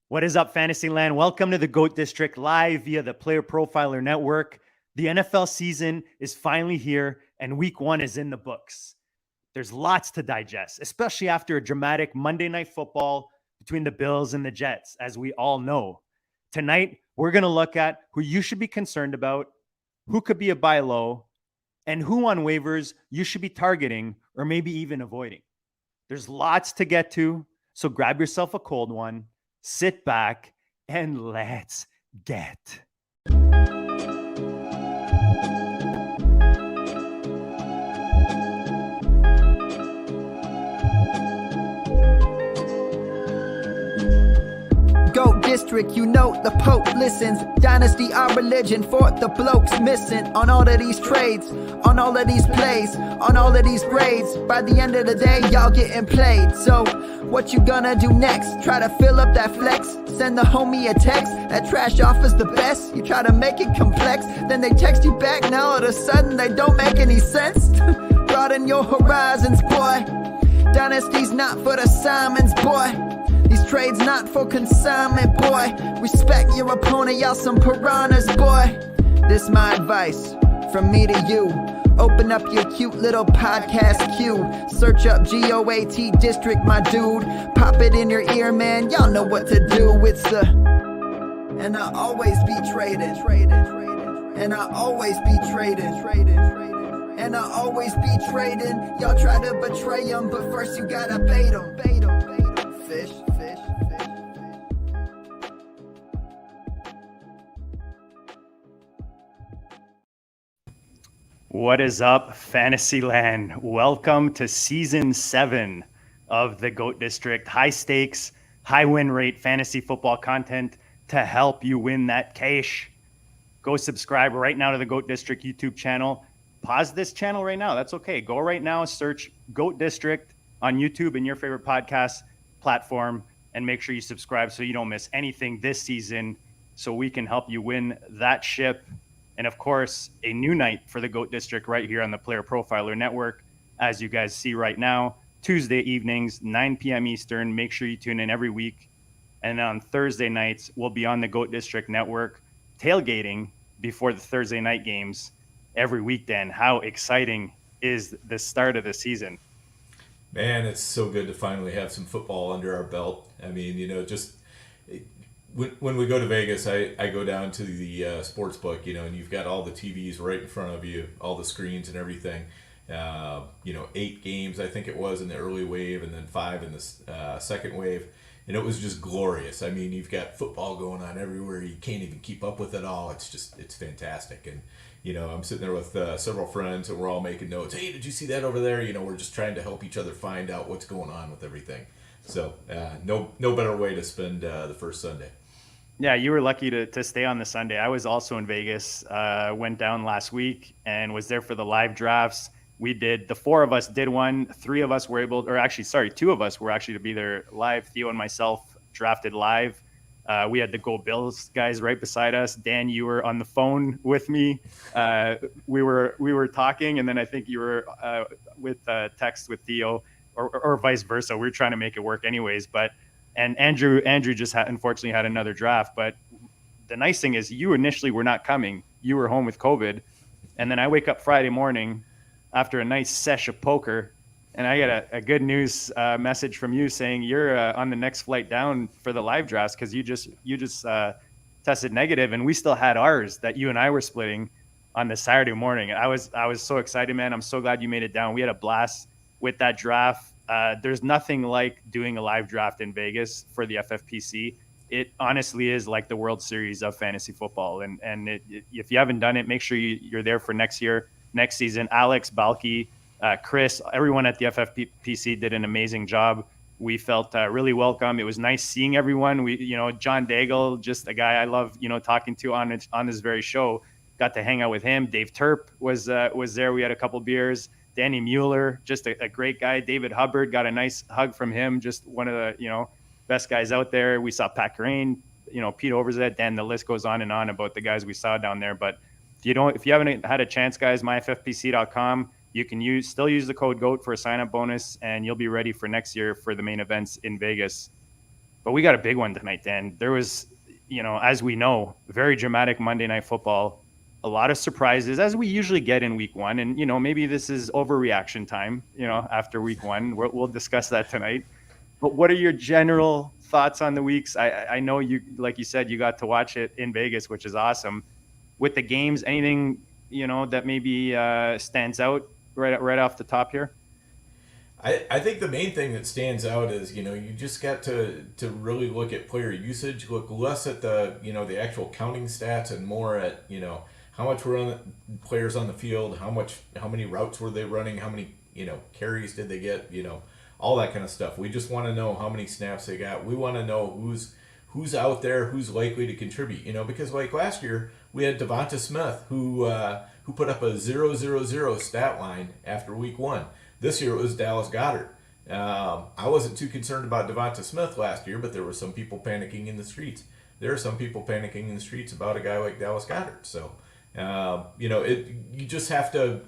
What is up, Fantasyland? Welcome to the GOAT District live via the Player Profiler Network. The NFL season is finally here, and week one is in the books. There's lots to digest, especially after a dramatic Monday Night Football between the Bills and the Jets, as we all know. Tonight, we're going to look at who you should be concerned about, who could be a buy low, and who on waivers you should be targeting or maybe even avoiding. There's lots to get to, so grab yourself a cold one, sit back, and let's get. GOAT District, you know the Pope listens. Dynasty, our religion, for the blokes missing. On all of these trades, on all of these plays, on all of these grades. By the end of the day, y'all getting played. So, what you gonna do next? Try to fill up that flex? Send the homie a text? That trash offer's the best? You try to make it complex, then they text you back. Now all of a sudden they don't make any sense. Broaden your horizons, boy. Dynasty's not for the Simons, boy. These trades not for consignment, boy. Respect your opponent, y'all some piranhas, boy. This my advice, from me to you. Open up your cute little podcast queue. Search up GOAT District, my dude. Pop it in your ear, man, y'all know what to do. It's the... And I always be trading. And I always be trading. And I always be trading. Y'all try to betray them, but first you gotta bait them. Fish. What is up, Fantasyland? Welcome to Season 7 of the GOAT District. High stakes, high win rate fantasy football content to help you win that cash. Go subscribe right now to the GOAT District YouTube channel. Pause this channel right now. That's okay. Go right now, search GOAT District on YouTube and your favorite podcast platform, and make sure you subscribe so you don't miss anything this season, so we can help you win that ship. And of course, a new night for the GOAT District right here on the Player Profiler Network. As you guys see right now, Tuesday evenings, 9 p.m. Eastern. Make sure you tune in every week. And on Thursday nights, we'll be on the GOAT District Network tailgating before the Thursday night games every week. Dan, how exciting is the start of the season? Man, it's so good to finally have some football under our belt. I mean, when we go to Vegas, I go down to the sports book, and you've got all the TVs right in front of you, all the screens and everything. 8 games, I think it was, in the early wave, and then 5 in the second wave. And it was just glorious. I mean, you've got football going on everywhere. You can't even keep up with it all. It's fantastic. And, I'm sitting there with several friends, and we're all making notes. Hey, did you see that over there? We're just trying to help each other find out what's going on with everything. So no better way to spend the first Sunday. Yeah, you were lucky to stay on the Sunday. I was also in Vegas, went down last week and was there for the live drafts. The 4 of us did one. 3 of us were 2 of us were actually to be there live. Theo and myself drafted live. We had the Go Bills guys right beside us. Dan, you were on the phone with me. We were talking, and then I think you were with text with Theo, or vice versa. We were trying to make it work anyways, and Andrew just unfortunately had another draft. But the nice thing is you initially were not coming. You were home with COVID. And then I wake up Friday morning after a nice sesh of poker, and I get a good news message from you saying you're on the next flight down for the live drafts because you just tested negative, and we still had ours that you and I were splitting on the Saturday morning. I was so excited, man. I'm so glad you made it down. We had a blast with that draft. There's nothing like doing a live draft in Vegas for the FFPC. It honestly is like the World Series of fantasy football. And if you haven't done it, make sure you're there for next season. Alex, Balky, Chris, everyone at the FFPC did an amazing job. We felt really welcome. It was nice seeing everyone. John Daigle, just a guy I love, talking to on this very show. Got to hang out with him. Dave Turp was there. We had a couple beers. Danny Mueller, just a great guy. David Hubbard, got a nice hug from him. Just one of the, best guys out there. We saw Pat Crane, Pete Overzet, Dan, the list goes on and on about the guys we saw down there. But if you haven't had a chance, guys, myffpc.com, you can still use the code GOAT for a sign-up bonus, and you'll be ready for next year for the main events in Vegas. But we got a big one tonight, Dan. There was, as we know, very dramatic Monday Night Football. A lot of surprises, as we usually get in week one. And, maybe this is overreaction time, after week one. We'll discuss that tonight. But what are your general thoughts on the weeks? I know you, like you said, you got to watch it in Vegas, which is awesome. With the games, anything, that maybe stands out right off the top here? I think the main thing that stands out is, you just got to really look at player usage, look less at the, the actual counting stats and more at, how much were players on the field, how many routes were they running, how many, carries did they get, all that kind of stuff. We just want to know how many snaps they got. We want to know who's out there, who's likely to contribute, because like last year we had Devonta Smith who put up a 0-0-0 stat line after week one. This year it was Dallas Goedert. I wasn't too concerned about Devonta Smith last year, but there were some people panicking in the streets. There are some people panicking in the streets about a guy like Dallas Goedert. So, you just have to,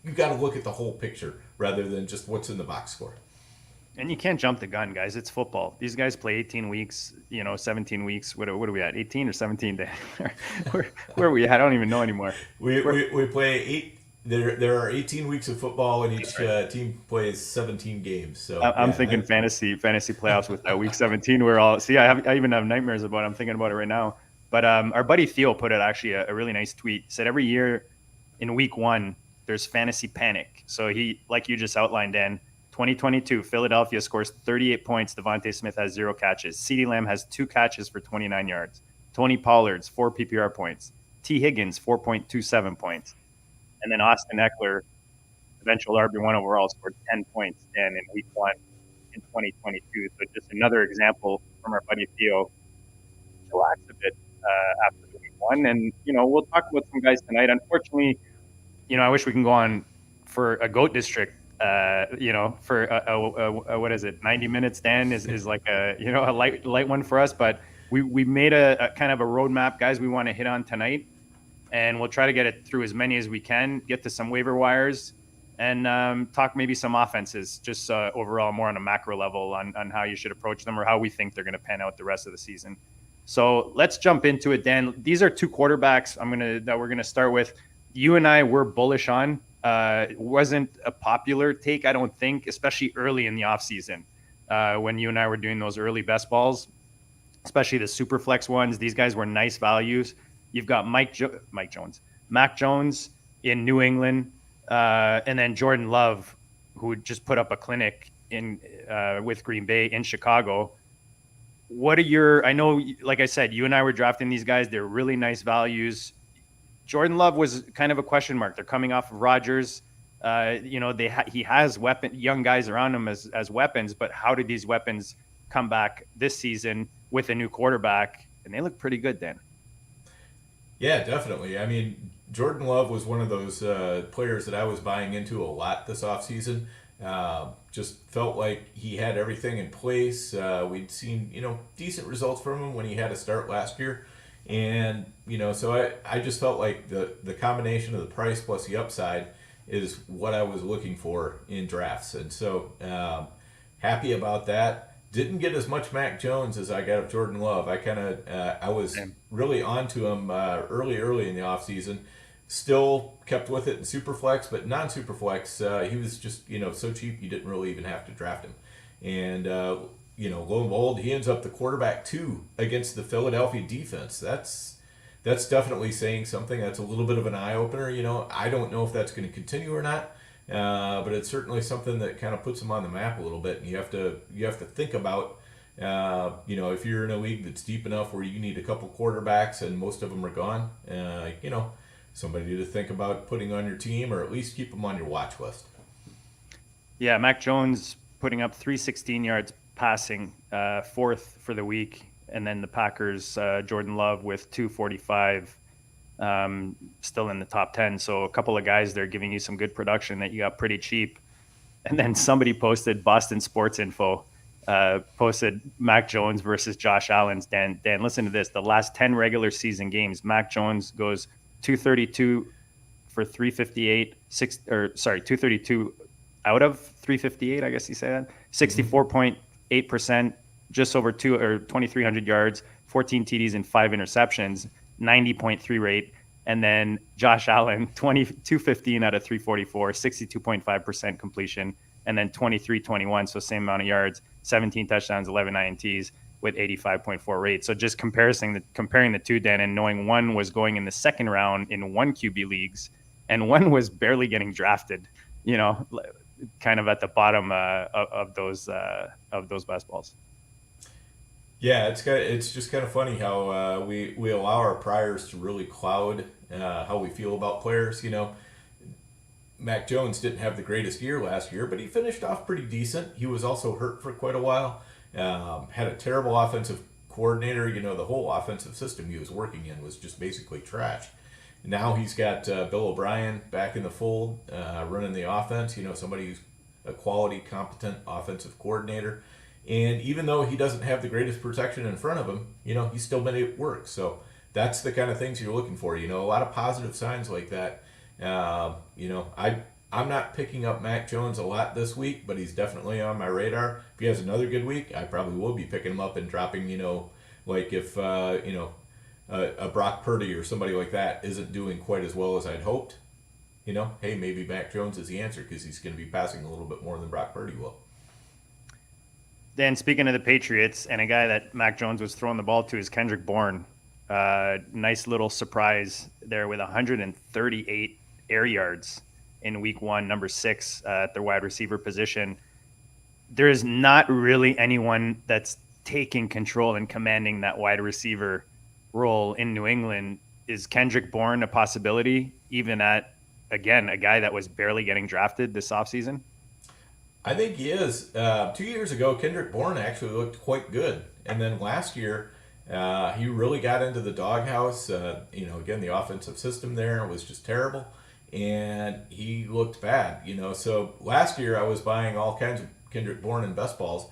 you got to look at the whole picture rather than just what's in the box score. And you can't jump the gun, guys. It's football. These guys play 18 weeks, 17 weeks. What are we at? 18 or 17? Where are we at? I don't even know anymore. We play 8. There are 18 weeks of football, and each team plays 17 games. So I'm thinking fantasy playoffs with that week 17. We're all I even have nightmares about it. I'm thinking about it right now. But our buddy Theo put it actually a really nice tweet. He said every year in week one there's fantasy panic. So he, like you just outlined, Dan, 2022 Philadelphia scores 38 points. Devontae Smith has 0 catches. CeeDee Lamb has 2 catches for 29 yards. Tony Pollard's 4 PPR points. T Higgins 4.27 points. And then Austin Eckler, eventual RB1 overall, scored 10 points in week one in 2022. So just another example from our buddy Theo. Relax a bit after the week one. And, we'll talk about some guys tonight. Unfortunately, I wish we can go on for a GOAT district, for a what is it, 90 minutes, Dan, is like a light one for us. But we made a kind of a roadmap, guys, we want to hit on tonight. And we'll try to get it through as many as we can, get to some waiver wires, and talk maybe some offenses, just overall more on a macro level on how you should approach them or how we think they're going to pan out the rest of the season. So let's jump into it, Dan. These are 2 quarterbacks that we're gonna start with. You and I were bullish on. It wasn't a popular take, I don't think, especially early in the offseason when you and I were doing those early best balls, especially the super flex ones. These guys were nice values. You've got Mac Jones in New England, and then Jordan Love, who just put up a clinic with Green Bay in Chicago. What are I know, like I said, you and I were drafting these guys. They're really nice values. Jordan Love was kind of a question mark. They're coming off of Rodgers. He has young guys around him as weapons, but how did these weapons come back this season with a new quarterback? And they look pretty good, Dan. Yeah, definitely. I mean, Jordan Love was one of those players that I was buying into a lot this offseason. Just felt like he had everything in place. We'd seen, decent results from him when he had a start last year. And, so I just felt like the combination of the price plus the upside is what I was looking for in drafts. And so happy about that. Didn't get as much Mac Jones as I got of Jordan Love. I was really onto him early in the offseason. Still kept with it in Superflex, but non-Superflex, he was just, so cheap you didn't really even have to draft him. And, lo and behold, he ends up the quarterback 2 against the Philadelphia defense. That's definitely saying something. That's a little bit of an eye-opener. I don't know if that's going to continue or not. But it's certainly something that kind of puts them on the map a little bit. And you have to think about, if you're in a league that's deep enough where you need a couple quarterbacks and most of them are gone, somebody to think about putting on your team or at least keep them on your watch list. Yeah, Mac Jones putting up 316 yards passing, 4th for the week. And then the Packers, Jordan Love with 245. Still in the top 10. So a couple of guys there giving you some good production that you got pretty cheap. And then somebody posted, Boston Sports Info, posted Mac Jones versus Josh Allen's. Dan, listen to this. The last 10 regular season games, Mac Jones goes 232 for 358, 232 out of 358, I guess you say that. 64.8%. just over 2,300 yards, 14 TDs and 5 interceptions, 90.3 rate. And then Josh Allen, 215 out of 344, 62.5% completion. And then 23-21, so same amount of yards, 17 touchdowns, 11 INTs with 85.4 rate. So just comparing the two, Dan, and knowing one was going in the second round in one QB leagues and one was barely getting drafted, kind of at the bottom of those best balls. Yeah, it's just kind of funny how we allow our priors to really cloud how we feel about players. Mac Jones didn't have the greatest year last year, but he finished off pretty decent. He was also hurt for quite a while. Had a terrible offensive coordinator. The whole offensive system he was working in was just basically trash. Now he's got Bill O'Brien back in the fold, running the offense. Somebody who's a quality, competent offensive coordinator. And even though he doesn't have the greatest protection in front of him, he's still made it work. So that's the kind of things you're looking for. A lot of positive signs like that. I'm not picking up Mac Jones a lot this week, but he's definitely on my radar. If he has another good week, I probably will be picking him up and dropping, like if, a Brock Purdy or somebody like that isn't doing quite as well as I'd hoped, hey, maybe Mac Jones is the answer because he's going to be passing a little bit more than Brock Purdy will. Dan, speaking of the Patriots, and a guy that Mac Jones was throwing the ball to is Kendrick Bourne. Nice little surprise there with 138 air yards in week 1, number 6 at their wide receiver position. There is not really anyone that's taking control and commanding that wide receiver role in New England. Is Kendrick Bourne a possibility, even at, again, a guy that was barely getting drafted this offseason? I think he is. 2 years ago, Kendrick Bourne actually looked quite good. And then last year, he really got into the doghouse. Again, the offensive system there was just terrible. And he looked bad, So last year, I was buying all kinds of Kendrick Bourne in best balls.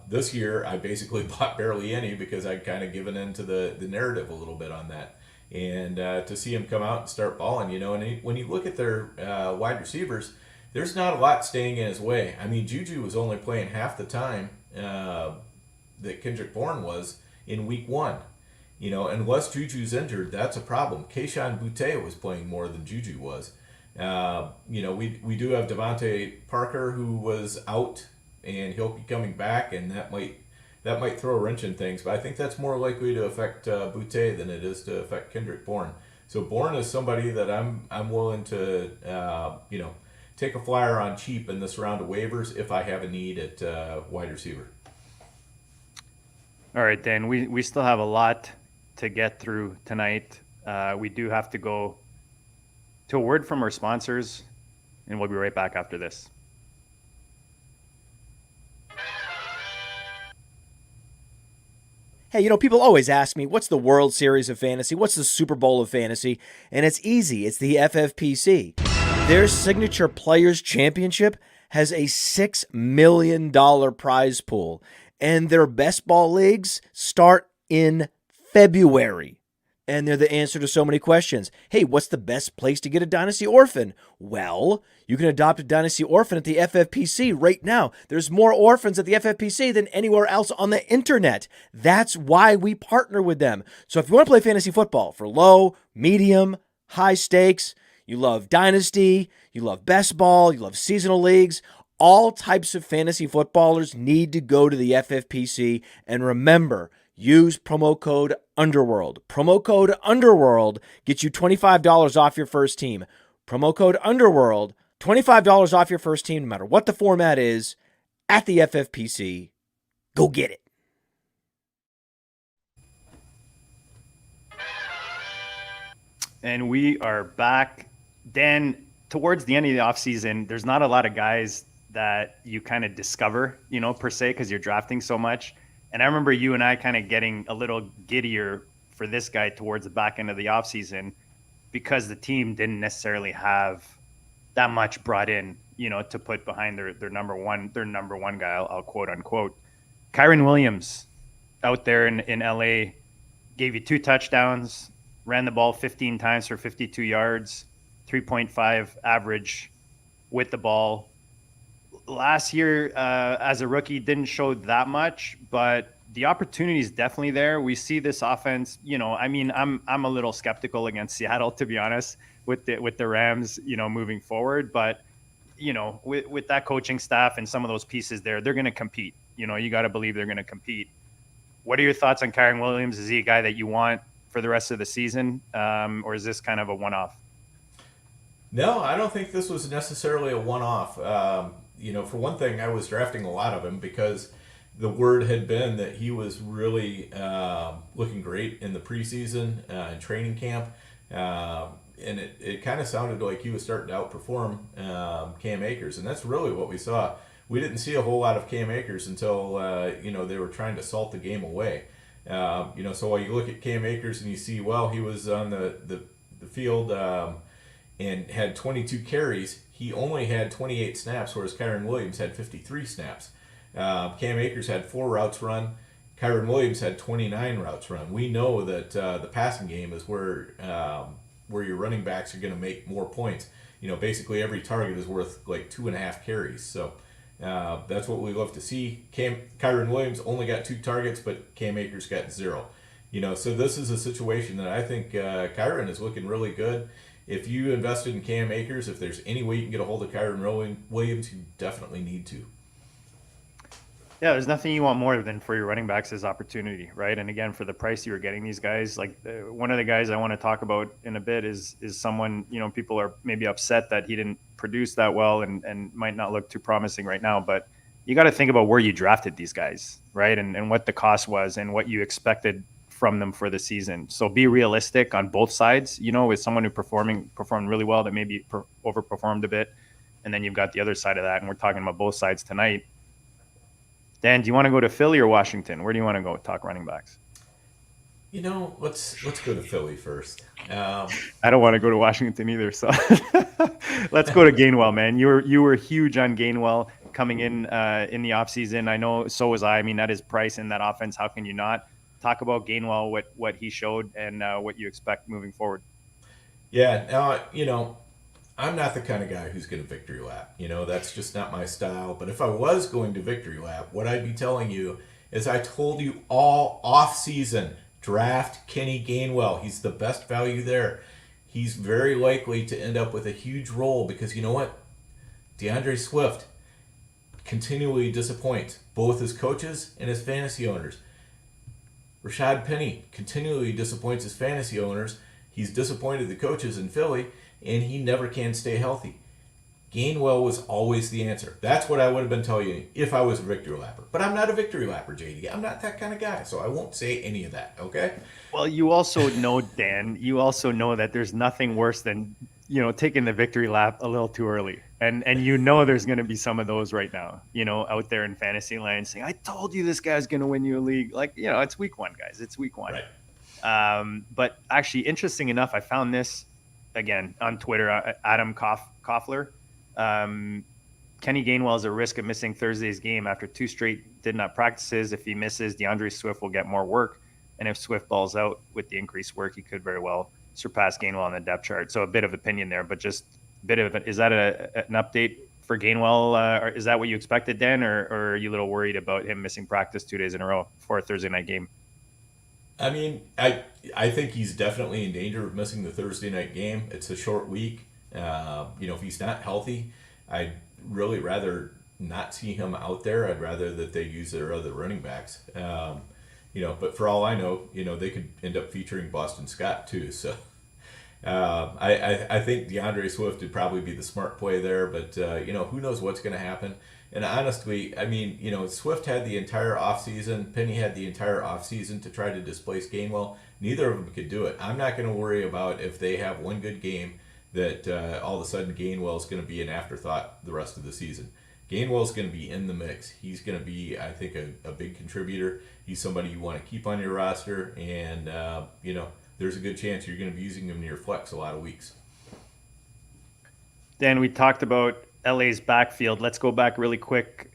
This year, I basically bought barely any because I'd kind of given into the narrative a little bit on that. And to see him come out and start balling, and when you look at their wide receivers, there's not a lot staying in his way. I mean, Juju was only playing half the time that Kendrick Bourne was in week 1. Unless Juju's injured, that's a problem. Kayshon Boutte was playing more than Juju was. We do have Devontae Parker who was out, and he'll be coming back, and that might throw a wrench in things. But I think that's more likely to affect Boutte than it is to affect Kendrick Bourne. So Bourne is somebody that I'm willing to take a flyer on cheap in this round of waivers if I have a need at wide receiver. All right, Dan, we still have a lot to get through tonight. We do have to go to a word from our sponsors, and we'll be right back after this. Hey, people always ask me, what's the World Series of Fantasy? What's the Super Bowl of Fantasy? And it's easy. It's the FFPC. Their signature Players Championship has a $6 million prize pool, and their best ball leagues start in February. And they're the answer to so many questions. Hey, what's the best place to get a Dynasty Orphan? Well, you can adopt a Dynasty Orphan at the FFPC right now. There's more orphans at the FFPC than anywhere else on the internet. That's why we partner with them. So if you want to play fantasy football for low, medium, high stakes, you love Dynasty, you love best ball, you love seasonal leagues, all types of fantasy footballers need to go to the FFPC. And remember, use promo code Underworld. Promo code Underworld gets you $25 off your first team. Promo code Underworld, $25 off your first team, no matter what the format is, at the FFPC. Go get it. And we are back. Dan, towards the end of the offseason, there's not a lot of guys that you kind of discover, per se, because you're drafting so much. And I remember you and I kind of getting a little giddier for this guy towards the back end of the offseason because the team didn't necessarily have that much brought in, to put behind their number one guy, I'll quote unquote. Kyron Williams out there in LA gave you 2 touchdowns, ran the ball 15 times for 52 yards, 3.5 average with the ball. last year as a rookie didn't show that much, but the opportunity is definitely there. We see this offense. I mean, I'm a little skeptical against Seattle, to be honest, with the Rams, moving forward. But with that coaching staff and some of those pieces there, they're going to compete. You got to believe they're going to compete. What are your thoughts on Kyren Williams? Is he a guy that you want for the rest of the season, or is this kind of a one-off? No, I don't think this was necessarily a one-off. For one thing, I was drafting a lot of him because the word had been that he was really looking great in the preseason and training camp. And it kind of sounded like he was starting to outperform Cam Akers. And that's really what we saw. We didn't see a whole lot of Cam Akers until, they were trying to salt the game away. So while you look at Cam Akers and you see, well, he was on the field and had 22 carries, he only had 28 snaps, whereas Kyren Williams had 53 snaps. Cam Akers had 4 routes run. Kyren Williams had 29 routes run. We know that the passing game is where your running backs are going to make more points. Basically every target is worth like 2.5 carries. So that's what we love to see. Kyren Williams only got 2 targets, but Cam Akers got 0. So this is a situation that I think Kyren is looking really good. If you invested in Cam Akers, if there's any way you can get a hold of Kyren Williams, you definitely need to. Yeah, there's nothing you want more than for your running backs is opportunity, right? And again, for the price you were getting these guys, like one of the guys I want to talk about in a bit is someone, people are maybe upset that he didn't produce that well and might not look too promising right now, but you got to think about where you drafted these guys, right? And what the cost was and what you expected from them for the season. So be realistic on both sides, with someone who performed really well that maybe overperformed a bit. And then you've got the other side of that. And we're talking about both sides tonight. Dan, do you want to go to Philly or Washington? Where do you want to go talk running backs? Let's go to Philly first. I don't want to go to Washington either. So let's go to Gainwell, man. You were huge on Gainwell coming in the offseason. I know so was I. I mean, at his price in that offense, how can you not? Talk about Gainwell, what he showed and what you expect moving forward. Yeah, I'm not the kind of guy who's going to victory lap. That's just not my style. But if I was going to victory lap, what I'd be telling you is I told you all off season, draft Kenny Gainwell. He's the best value there. He's very likely to end up with a huge role because you know what? DeAndre Swift continually disappoints both his coaches and his fantasy owners. Rashad Penny continually disappoints his fantasy owners. He's disappointed the coaches in Philly, and he never can stay healthy. Gainwell was always the answer. That's what I would have been telling you if I was a victory lapper. But I'm not a victory lapper, JD. I'm not that kind of guy, so I won't say any of that, okay? Well, you also know, Dan, that there's nothing worse than, taking the victory lap a little too early. And there's going to be some of those right now, out there in fantasy land saying, I told you this guy's going to win you a league. Like, it's week 1, guys. It's week 1. Right. But actually, interesting enough, I found this, again, on Twitter, Adam Koffler. Kenny Gainwell is at risk of missing Thursday's game after 2 straight did not practices. If he misses, DeAndre Swift will get more work. And if Swift balls out with the increased work, he could very well surpass Gainwell on the depth chart. So a bit of opinion there, but just a bit of is that an update for Gainwell? Or is that what you expected, Dan? Or are you a little worried about him missing practice 2 days in a row for a Thursday night game? I mean, I think he's definitely in danger of missing the Thursday night game. It's a short week. If he's not healthy, I'd really rather not see him out there. I'd rather that they use their other running backs. But for all I know, they could end up featuring Boston Scott too. So I think DeAndre Swift would probably be the smart play there. But, who knows what's going to happen. And honestly, I mean, Swift had the entire offseason. Penny had the entire offseason to try to displace Gainwell. Neither of them could do it. I'm not going to worry about if they have one good game that all of a sudden Gainwell is going to be an afterthought the rest of the season. Gainwell is going to be in the mix. He's going to be, I think, a big contributor. He's somebody you want to keep on your roster, and there's a good chance you're going to be using him in your flex a lot of weeks. Dan, we talked about LA's backfield. Let's go back really quick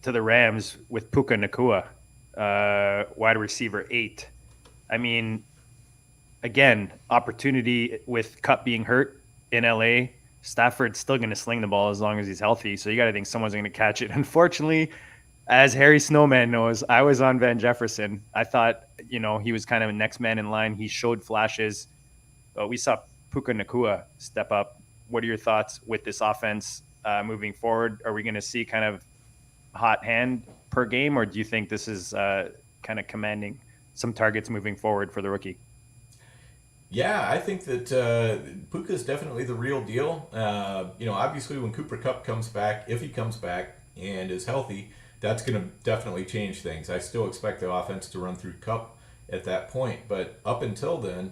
to the Rams with Puka Nacua, wide receiver 8. I mean, again, opportunity with Cup being hurt in LA. Stafford's still going to sling the ball as long as he's healthy. So you got to think someone's going to catch it. Unfortunately, as Harry Snowman knows, I was on Van Jefferson. I thought, he was kind of a next man in line. He showed flashes. We saw Puka Nacua step up. What are your thoughts with this offense moving forward? Are we going to see kind of hot hand per game, or do you think this is kind of commanding some targets moving forward for the rookie? Yeah, I think that Puka is definitely the real deal. Obviously when Cooper Kupp comes back, if he comes back and is healthy, that's going to definitely change things. I still expect the offense to run through Kupp at that point. But up until then,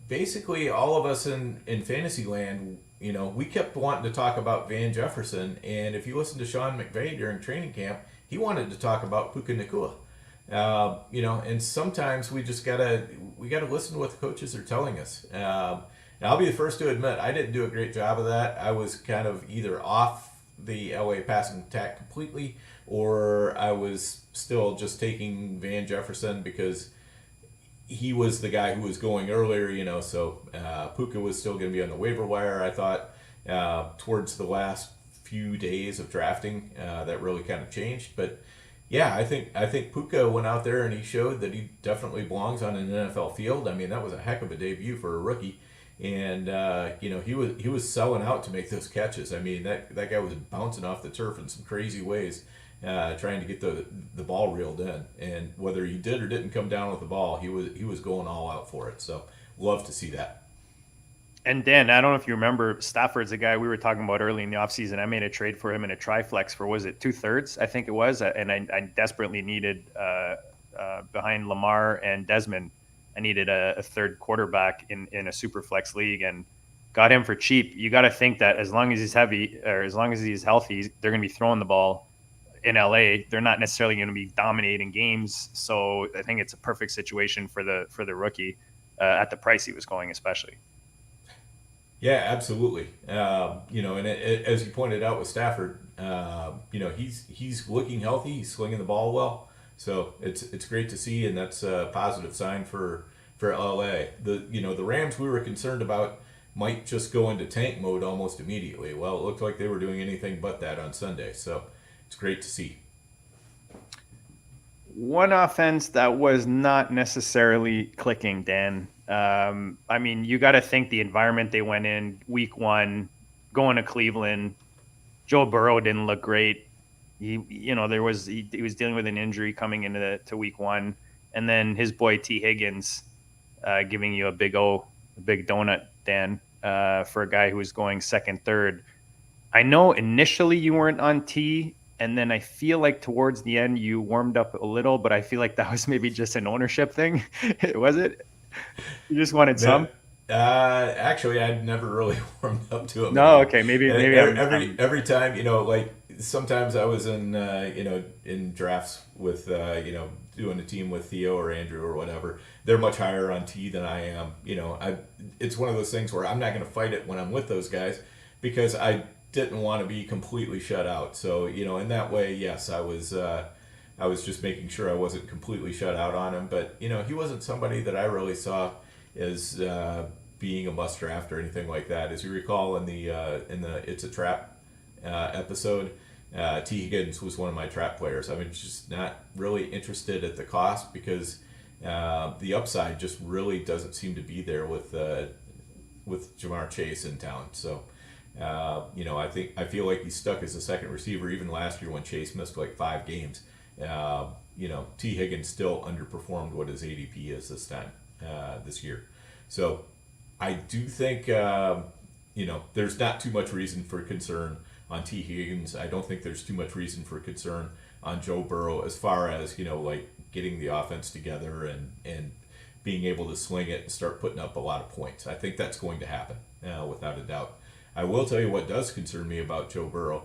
basically all of us in fantasy land, we kept wanting to talk about Van Jefferson. And if you listen to Sean McVay during training camp, he wanted to talk about Puka Nacua. And sometimes we just gotta listen to what the coaches are telling us. And I'll be the first to admit I didn't do a great job of that. I was kind of either off the LA passing attack completely, or I was still just taking Van Jefferson because he was the guy who was going earlier. So Puka was still going to be on the waiver wire. I thought towards the last few days of drafting that really kind of changed, but. Yeah, I think Puka went out there and he showed that he definitely belongs on an NFL field. I mean, that was a heck of a debut for a rookie, and he was selling out to make those catches. I mean, that guy was bouncing off the turf in some crazy ways, trying to get the ball reeled in. And whether he did or didn't come down with the ball, he was going all out for it. So love to see that. And Dan, I don't know if you remember, Stafford's a guy we were talking about early in the offseason. I made a trade for him in a triflex for, was it 2/3? I think it was. And I desperately needed, behind Lamar and Desmond, I needed a third quarterback in a super flex league and got him for cheap. You got to think that as long as he's heavy, or as long as he's healthy, they're going to be throwing the ball in LA. They're not necessarily going to be dominating games. So I think it's a perfect situation for the rookie at the price he was going, especially. Yeah, absolutely. And as you pointed out with Stafford, he's looking healthy. He's slinging the ball well, so it's great to see, and that's a positive sign for LA. The Rams we were concerned about might just go into tank mode almost immediately. Well, it looked like they were doing anything but that on Sunday, so it's great to see. One offense that was not necessarily clicking, Dan. I mean, you got to think the environment they went in week one, going to Cleveland. Joe Burrow didn't look great. He was dealing with an injury coming into week one, and then his boy T Higgins giving you a big donut, Dan, for a guy who was going second, third. I know initially you weren't on T. And then I feel like towards the end you warmed up a little, but I feel like that was maybe just an ownership thing. Was it? You just wanted some? Actually, I'd never really warmed up to him. No, okay, maybe every time, like sometimes I was in in drafts with doing a team with Theo or Andrew or whatever. They're much higher on T than I am. It's one of those things where I'm not going to fight it when I'm with those guys because I didn't want to be completely shut out. So, in that way, yes, I was just making sure I wasn't completely shut out on him. But, he wasn't somebody that I really saw as being a must draft or anything like that. As you recall in the It's a Trap episode, T. Higgins was one of my trap players. I mean, just not really interested at the cost because the upside just really doesn't seem to be there with Jamar Chase in town. So, I feel like he's stuck as a second receiver. Even last year when Chase missed like 5 games, T. Higgins still underperformed what his ADP is this year. So I do think, there's not too much reason for concern on T. Higgins. I don't think there's too much reason for concern on Joe Burrow as far as, getting the offense together and being able to sling it and start putting up a lot of points. I think that's going to happen without a doubt. I will tell you what does concern me about Joe Burrow.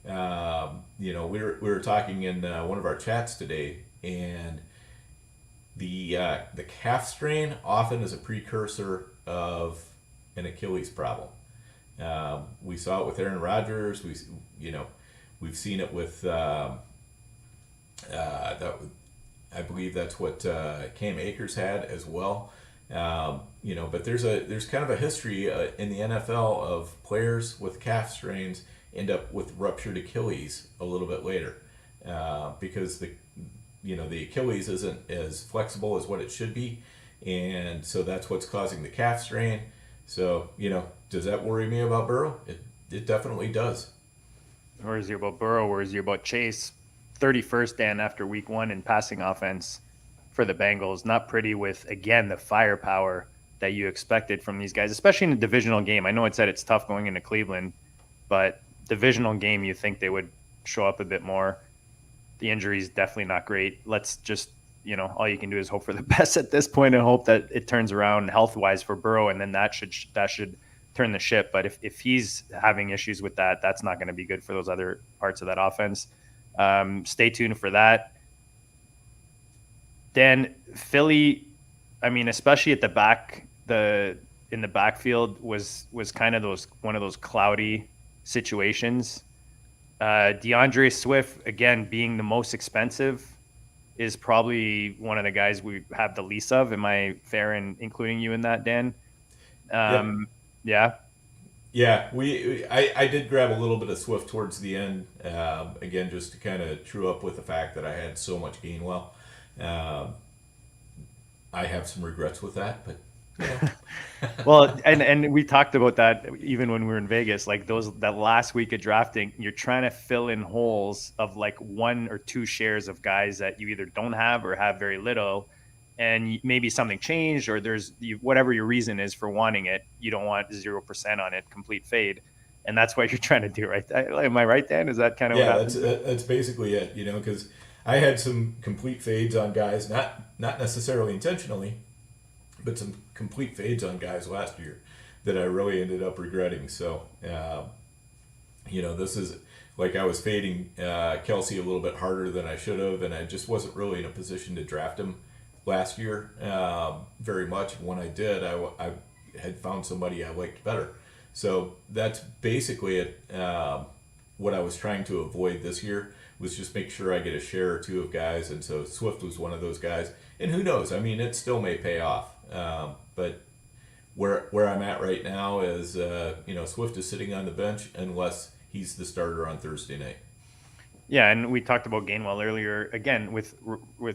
We were talking in one of our chats today, and the calf strain often is a precursor of an Achilles problem. We saw it with Aaron Rodgers. We've seen it with I believe that's what Cam Akers had as well. But there's kind of a history in the NFL of players with calf strains end up with ruptured Achilles a little bit later, because the Achilles isn't as flexible as what it should be, and so that's what's causing the calf strain. So does that worry me about Burrow? It definitely does. Worries you about Burrow? Worries you about Chase? 31st, Dan, after week 1 in passing offense for the Bengals. Not pretty with, again, the firepower that you expected from these guys, especially in a divisional game. I know it said it's tough going into Cleveland, but divisional game, you think they would show up a bit more. The injury is definitely not great. Let's just, all you can do is hope for the best at this point and hope that it turns around health-wise for Burrow, and then that should turn the ship. But if he's having issues with that, that's not going to be good for those other parts of that offense. Stay tuned for that. Then Philly, I mean, especially at the back, in the backfield was kind of one of those cloudy situations. DeAndre Swift, again, being the most expensive, is probably one of the guys we have the least of. Am I fair in including you in that, Dan? Yeah. Yeah, I did grab a little bit of Swift towards the end, again, just to kind of true up with the fact that I had so much Gainwell. I have some regrets with that, but Well, and we talked about that even when we were in Vegas, like that last week of drafting, you're trying to fill in holes of like 1 or 2 shares of guys that you either don't have or have very little, and maybe something changed, or whatever your reason is for wanting it, you don't want 0% on it, complete fade, and that's what you're trying to do, right? Am I right, Dan? Is that kind of what happened? That's basically it, because I had some complete fades on guys, not necessarily intentionally, but some complete fades on guys last year that I really ended up regretting. So, this is like I was fading Kelsey a little bit harder than I should have, and I just wasn't really in a position to draft him last year very much. When I did, I had found somebody I liked better. So that's basically it. What I was trying to avoid this year was just make sure I get a share or 2 of guys, and so Swift was one of those guys. And who knows? I mean, it still may pay off. But where I'm at right now is, Swift is sitting on the bench unless he's the starter on Thursday night. Yeah, and we talked about Gainwell earlier. Again, with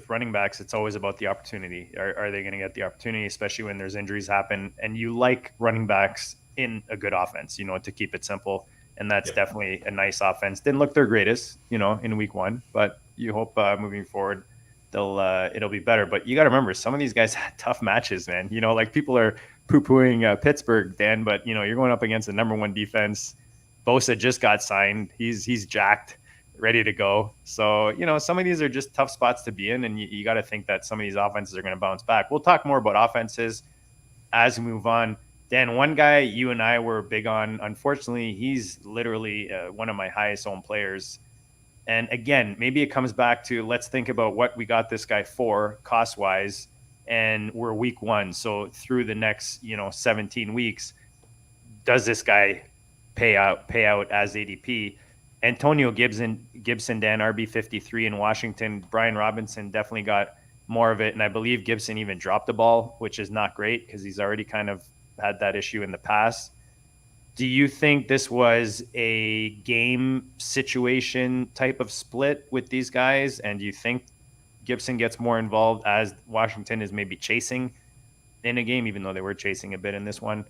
running backs, it's always about the opportunity. Are they going to get the opportunity, especially when there's injuries happen? And you like running backs in a good offense, to keep it simple. And that's definitely a nice offense. Didn't look their greatest, in week 1, but you hope moving forward it'll be better. But you got to remember, some of these guys had tough matches, man. Like people are poo-pooing Pittsburgh, Dan, but you're going up against the number 1 defense. Bosa just got signed. He's jacked, ready to go. So some of these are just tough spots to be in, and you got to think that some of these offenses are going to bounce back. We'll talk more about offenses as we move on. Dan, one guy you and I were big on, unfortunately, he's literally one of my highest owned players. And again, maybe it comes back to, let's think about what we got this guy for cost-wise, and we're week 1. So through the next, 17 weeks, does this guy pay out as ADP? Antonio Gibson, Dan, RB53 in Washington. Brian Robinson definitely got more of it. And I believe Gibson even dropped the ball, which is not great because he's already kind of had that issue in the past. Do you think this was a game situation type of split with these guys? And do you think Gibson gets more involved as Washington is maybe chasing in a game, even though they were chasing a bit in this one?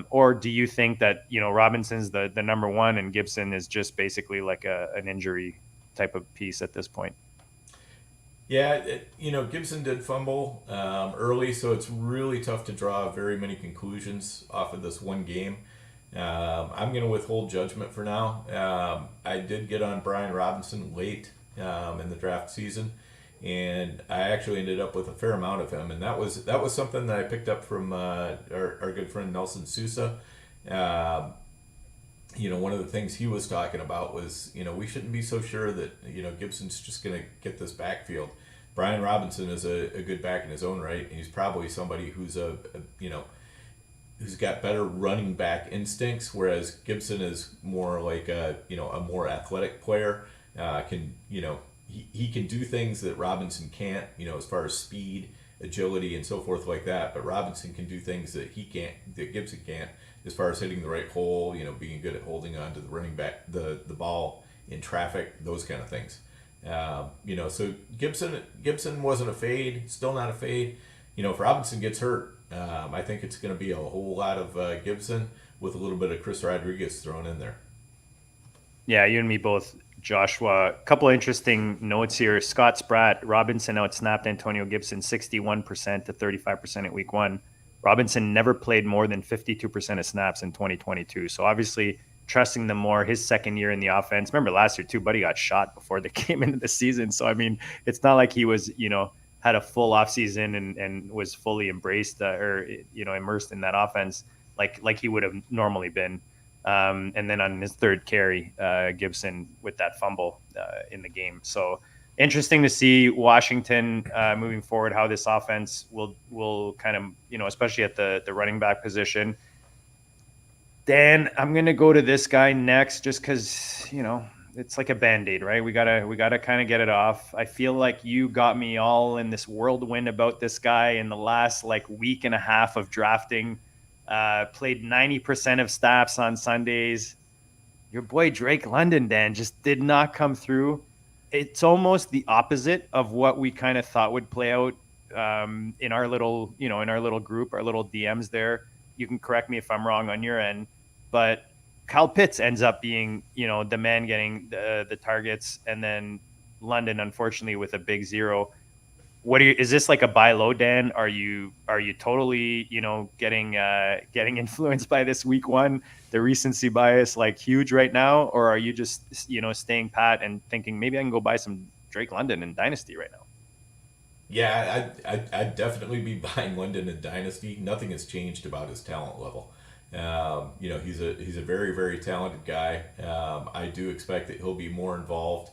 Or do you think that, Robinson's the number 1 and Gibson is just basically like an injury type of piece at this point? Yeah, Gibson did fumble early, so it's really tough to draw very many conclusions off of this one game. I'm going to withhold judgment for now. I did get on Brian Robinson late in the draft season, and I actually ended up with a fair amount of him, and that was something that I picked up from our good friend Nelson Sousa. One of the things he was talking about was, we shouldn't be so sure that, Gibson's just going to get this backfield. Brian Robinson is a good back in his own right, and he's probably somebody who's who's got better running back instincts, whereas Gibson is more like a more athletic player. He can do things that Robinson can't, as far as speed, agility and so forth like that. But Robinson can do things that Gibson can't, as far as hitting the right hole, being good at holding on to the running back, the ball in traffic, those kind of things. So Gibson wasn't a fade, still not a fade. If Robinson gets hurt, I think it's going to be a whole lot of Gibson with a little bit of Chris Rodriguez thrown in there. Yeah, you and me both, Joshua. A couple of interesting notes here. Scott Spratt, Robinson outsnapped Antonio Gibson 61% to 35% at week 1. Robinson never played more than 52% of snaps in 2022. So obviously trusting them more. His second year in the offense. Remember last year too, Buddy got shot before they came into the season. So, I mean, it's not like he was, had a full offseason and was fully embraced immersed in that offense like he would have normally been. And then on his third carry, Gibson with that fumble in the game. So interesting to see Washington moving forward, how this offense will kind of, especially at the running back position. Dan, I'm going to go to this guy next just because, it's like a Band-Aid, right? We gotta kind of get it off. I feel like you got me all in this whirlwind about this guy in the last week and a half of drafting. Played 90% of snaps on Sundays. Your boy Drake London, Dan, just did not come through. It's almost the opposite of what we kind of thought would play out in our little, in our little group, our little DMs there. You can correct me if I'm wrong on your end, but Kyle Pitts ends up being, the man getting the targets, and then London, unfortunately, with a big 0. Is this like a buy low, Dan? Are you totally, getting influenced by this week 1, the recency bias, huge right now? Or are you just, staying pat and thinking maybe I can go buy some Drake London in Dynasty right now? Yeah, I'd definitely be buying London in Dynasty. Nothing has changed about his talent level. He's a very, very talented guy. I do expect that he'll be more involved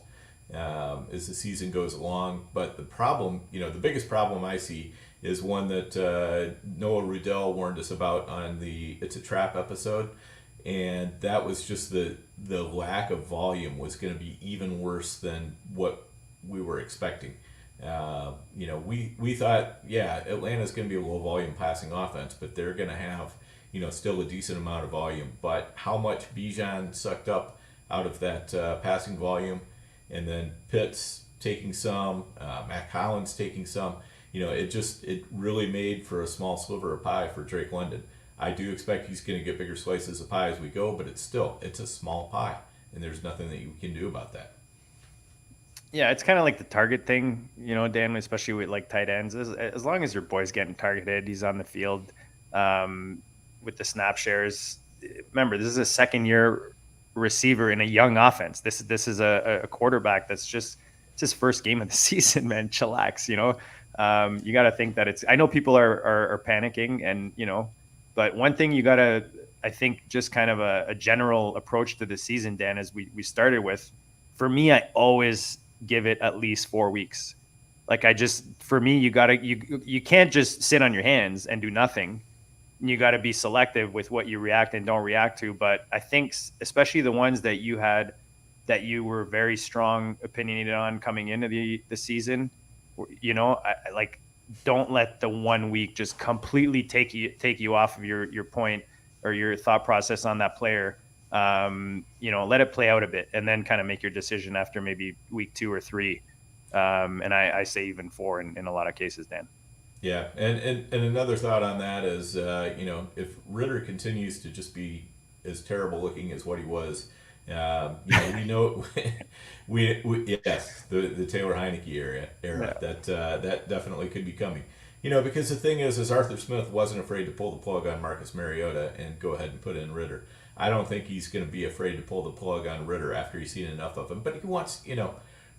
as the season goes along. But the problem, the biggest problem I see is one that Noah Rudell warned us about on the It's a Trap episode. And that was just the lack of volume was going to be even worse than what we were expecting. We thought, Atlanta's going to be a low volume passing offense, but they're going to have, still a decent amount of volume. But how much Bijan sucked up out of that passing volume, and then Pitts taking some, Mac Hollins taking some, it really made for a small sliver of pie for Drake London. I do expect he's going to get bigger slices of pie as we go, but it's a small pie, and there's nothing that you can do about that. Yeah, it's kind of like the target thing, Dan, especially with tight ends. As long as your boy's getting targeted, he's on the field with the snap shares. Remember, this is a second-year receiver in a young offense. This is a quarterback that's just it's his first game of the season, man. Chillax, you got to think that I know people are panicking, and but one thing you got to, I think, just kind of a general approach to the season, Dan, as we started with. For me, I always give it at least 4 weeks. For me, you can't just sit on your hands and do nothing. You got to be selective with what you react and don't react to. But I think especially the ones that you had that you were very strong opinionated on coming into the season, don't let the 1 week just completely take you off of your point or your thought process on that player. Let it play out a bit and then kind of make your decision after maybe week 2 or 3. And I say even 4 in a lot of cases, Dan. Yeah. And another thought on that is, if Ritter continues to just be as terrible looking as what he was, we know yes, the Taylor Heineke era yeah. that definitely could be coming. Because the thing is Arthur Smith wasn't afraid to pull the plug on Marcus Mariota and go ahead and put in Ritter. I don't think he's going to be afraid to pull the plug on Ritter after he's seen enough of him. But he wants,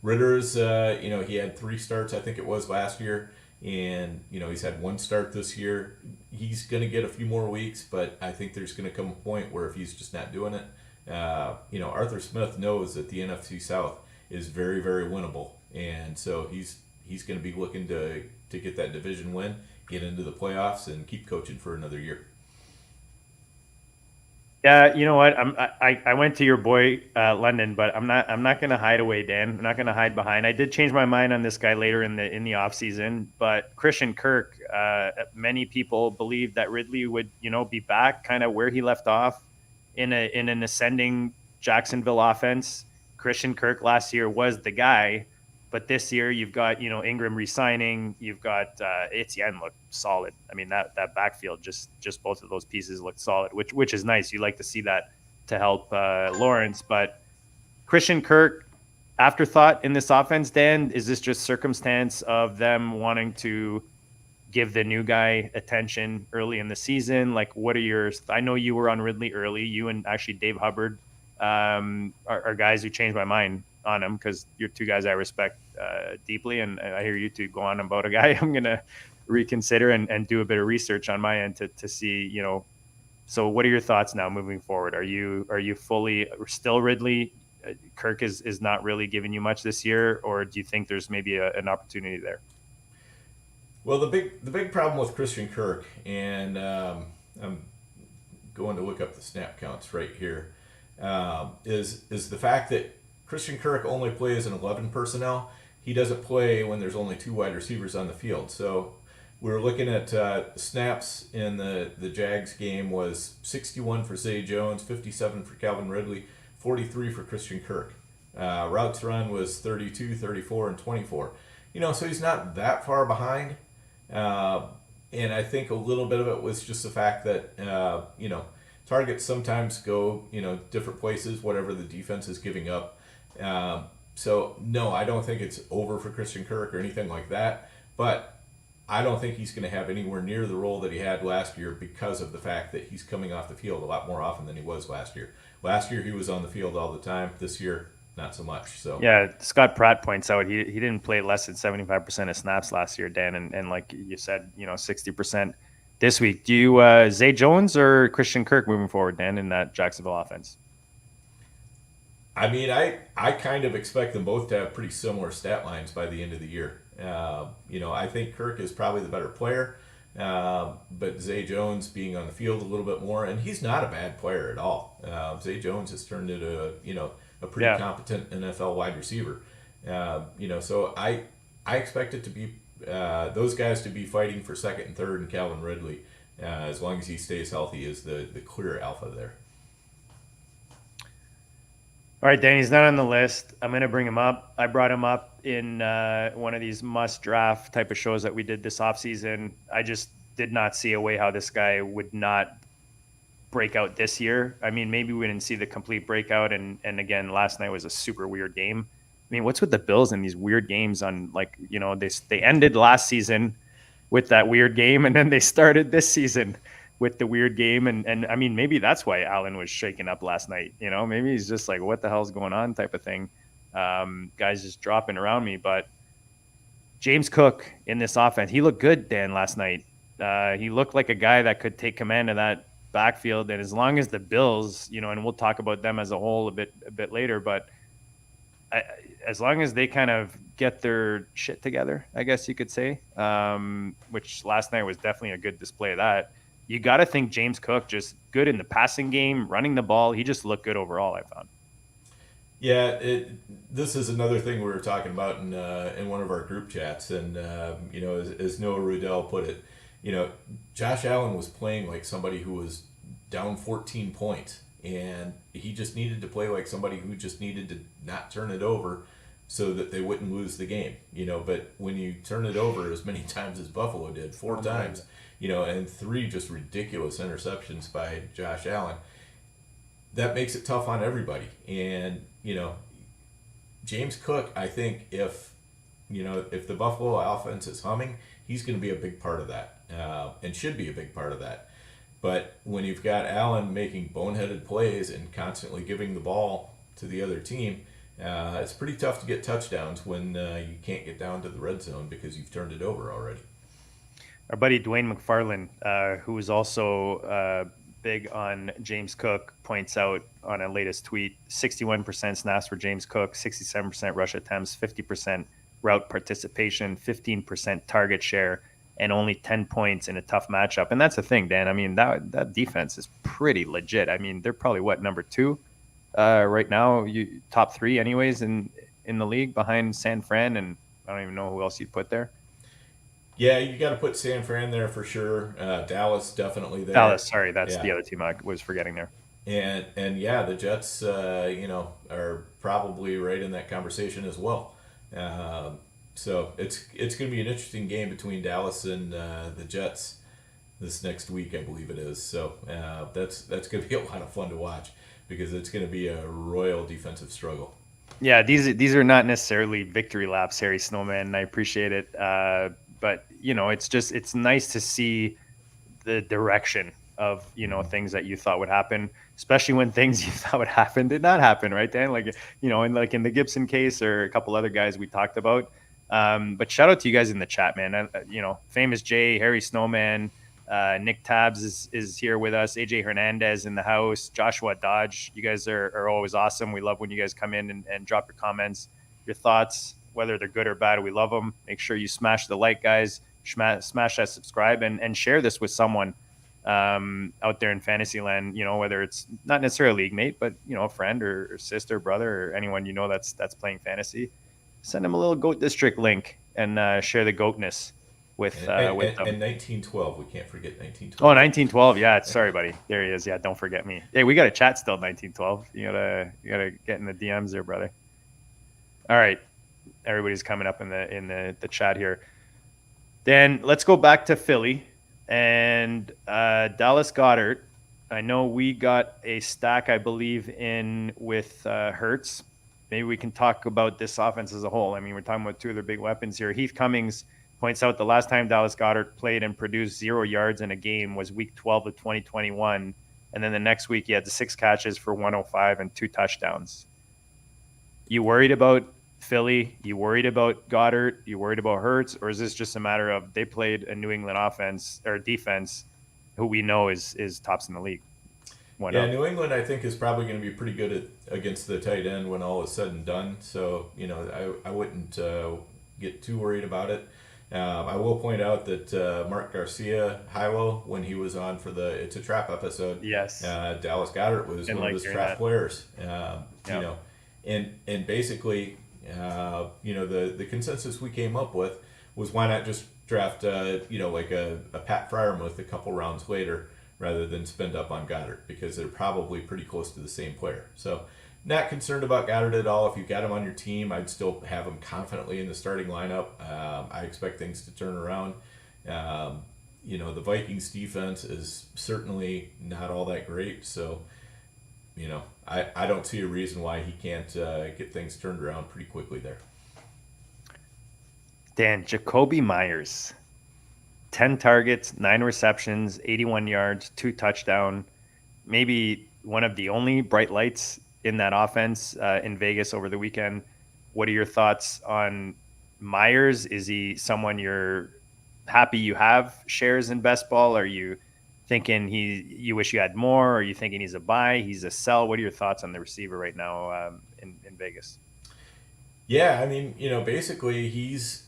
Ritter's, he had 3 starts, I think it was last year. And, he's had 1 start this year. He's going to get a few more weeks, but I think there's going to come a point where if he's just not doing it, Arthur Smith knows that the NFC South is very, very winnable. And so he's going to be looking to get that division win, get into the playoffs, and keep coaching for another year. Yeah, you know what? I went to your boy London, but I'm not gonna hide away, Dan. I'm not gonna hide behind. I did change my mind on this guy later in the offseason, but Christian Kirk, many people believe that Ridley would, be back kind of where he left off in an ascending Jacksonville offense. Christian Kirk last year was the guy, but this year you've got, Ingram resigning. You've got Etienne looked solid. I mean, that backfield, just both of those pieces looked solid, which is nice. You like to see that to help Lawrence. But Christian Kirk, afterthought in this offense, Dan, is this just circumstance of them wanting to give the new guy attention early in the season? Like, what are yours? I know you were on Ridley early. You and actually Dave Hubbard are guys who changed my mind on him, because you're two guys I respect deeply, and I hear you two go on about a guy I'm gonna reconsider and do a bit of research on my end to see, So what are your thoughts now moving forward? Are you fully still Ridley? Kirk is not really giving you much this year, or do you think there's maybe an opportunity there? Well, the big problem with Christian Kirk, and I'm going to look up the snap counts right here, is the fact that Christian Kirk only plays in 11 personnel. He doesn't play when there's only 2 wide receivers on the field. So we're looking at snaps in the Jags game was 61 for Zay Jones, 57 for Calvin Ridley, 43 for Christian Kirk. Routes run was 32, 34, and 24. So he's not that far behind. And I think a little bit of it was just the fact that, targets sometimes go, different places, whatever the defense is giving up. So no, I don't think it's over for Christian Kirk or anything like that, but I don't think he's going to have anywhere near the role that he had last year, because of the fact that he's coming off the field a lot more often than he was last year. Last year he was on the field all the time. This year, not so much. So yeah, Scott Pratt points out he didn't play less than 75% of snaps last year, Dan, and like you said, 60% this week. Do you Zay Jones or Christian Kirk moving forward, Dan, in that Jacksonville offense? I mean, I kind of expect them both to have pretty similar stat lines by the end of the year. I think Kirk is probably the better player, but Zay Jones being on the field a little bit more, and he's not a bad player at all. Zay Jones has turned into a pretty competent NFL wide receiver. So I expect it to be those guys to be fighting for second and third, and Calvin Ridley, as long as he stays healthy, is the clear alpha there. All right, Danny's not on the list. I'm going to bring him up. I brought him up in one of these must draft type of shows that we did this offseason. I just did not see a way how this guy would not break out this year. I mean, maybe we didn't see the complete breakout. And again, last night was a super weird game. I mean, what's with the Bills and these weird games on, like, they ended last season with that weird game, and then they started this season with the weird game. And I mean, maybe that's why Allen was shaken up last night. Maybe he's just like, what the hell's going on type of thing. Guys just dropping around me. But James Cook in this offense, he looked good, Dan, last night. He looked like a guy that could take command of that backfield. And as long as the Bills, and we'll talk about them as a whole a bit later, but as long as they kind of get their shit together, I guess you could say, which last night was definitely a good display of that. You got to think James Cook just good in the passing game, running the ball. He just looked good overall, I found. Yeah, this is another thing we were talking about in one of our group chats, and as Noah Rudell put it, Josh Allen was playing like somebody who was down 14 points, and he just needed to play like somebody who just needed to not turn it over so that they wouldn't lose the game. But when you turn it over as many times as Buffalo did, 4 times. And 3 just ridiculous interceptions by Josh Allen, that makes it tough on everybody. And, James Cook, I think if the Buffalo offense is humming, he's going to be a big part of that, and should be a big part of that. But when you've got Allen making boneheaded plays and constantly giving the ball to the other team, it's pretty tough to get touchdowns when you can't get down to the red zone because you've turned it over already. Our buddy Dwayne McFarland, who is also big on James Cook, points out on a latest tweet, 61% snaps for James Cook, 67% rush attempts, 50% route participation, 15% target share, and only 10 points in a tough matchup. And that's the thing, Dan. I mean, that defense is pretty legit. I mean, they're probably number 2 right now, top 3 anyways in the league behind San Fran, and I don't even know who else you'd put there. Yeah, you got to put San Fran there for sure. Dallas definitely there. Dallas, sorry, that's Yeah. the other team I was forgetting there. And yeah, the Jets, are probably right in that conversation as well. So it's going to be an interesting game between Dallas and the Jets this next week, I believe it is. So that's going to be a lot of fun to watch because it's going to be a royal defensive struggle. Yeah, these are not necessarily victory laps, Harry Snowman, and I appreciate it. But it's nice to see the direction of things that you thought would happen, especially when things you thought would happen did not happen, right, Dan? Like in the Gibson case or a couple other guys we talked about. But shout out to you guys in the chat, man. Famous Jay, Harry Snowman, Nick Tabs is here with us. AJ Hernandez in the house. Joshua Dodge. You guys are always awesome. We love when you guys come in and drop your comments, your thoughts, whether they're good or bad. We love them. Make sure you smash the like, guys. Smash that subscribe and share this with someone out there in fantasy land, whether it's not necessarily a league mate, but a friend or sister, brother, or anyone that's playing fantasy. Send them a little Goat District link and share the goatness with them. And 1912, we can't forget 1912. Oh, 1912, yeah. Sorry, buddy. There he is. Yeah, don't forget me. Hey, we got a chat still. 1912. You gotta get in the DMs there, brother. All right, everybody's coming up in the chat here. Then let's go back to Philly and Dallas Goedert. I know we got a stack, I believe, in with Hurts. Maybe we can talk about this offense as a whole. I mean, we're talking about 2 of their big weapons here. Heath Cummings points out the last time Dallas Goedert played and produced 0 yards in a game was week 12 of 2021. And then the next week he had 6 catches for 105 and 2 touchdowns. You worried about Philly? You worried about Goedert? You worried about Hurts? Or is this just a matter of they played a New England offense or defense who we know is tops in the league? New England, I think, is probably going to be pretty good against the tight end when all is said and done. So, I wouldn't get too worried about it. I will point out that Mark Garcia, Hilo, when he was on for the It's a Trap episode, yes, Dallas Goedert was one of his trap players. And basically, the consensus we came up with was why not just draft, like a Pat Fryermuth a couple rounds later rather than spend up on Goedert because they're probably pretty close to the same player. So not concerned about Goedert at all. If you've got him on your team, I'd still have him confidently in the starting lineup. I expect things to turn around. The Vikings defense is certainly not all that great. So, I don't see a reason why he can't get things turned around pretty quickly there. Dan, Jacoby Myers, 10 targets, 9 receptions, 81 yards, 2 touchdowns. Maybe one of the only bright lights in that offense in Vegas over the weekend. What are your thoughts on Myers? Is he someone you're happy you have shares in best ball? Are you thinking you wish you had more? Or are you thinking he's a buy, he's a sell? What are your thoughts on the receiver right now in Vegas? Yeah, I mean, basically he's,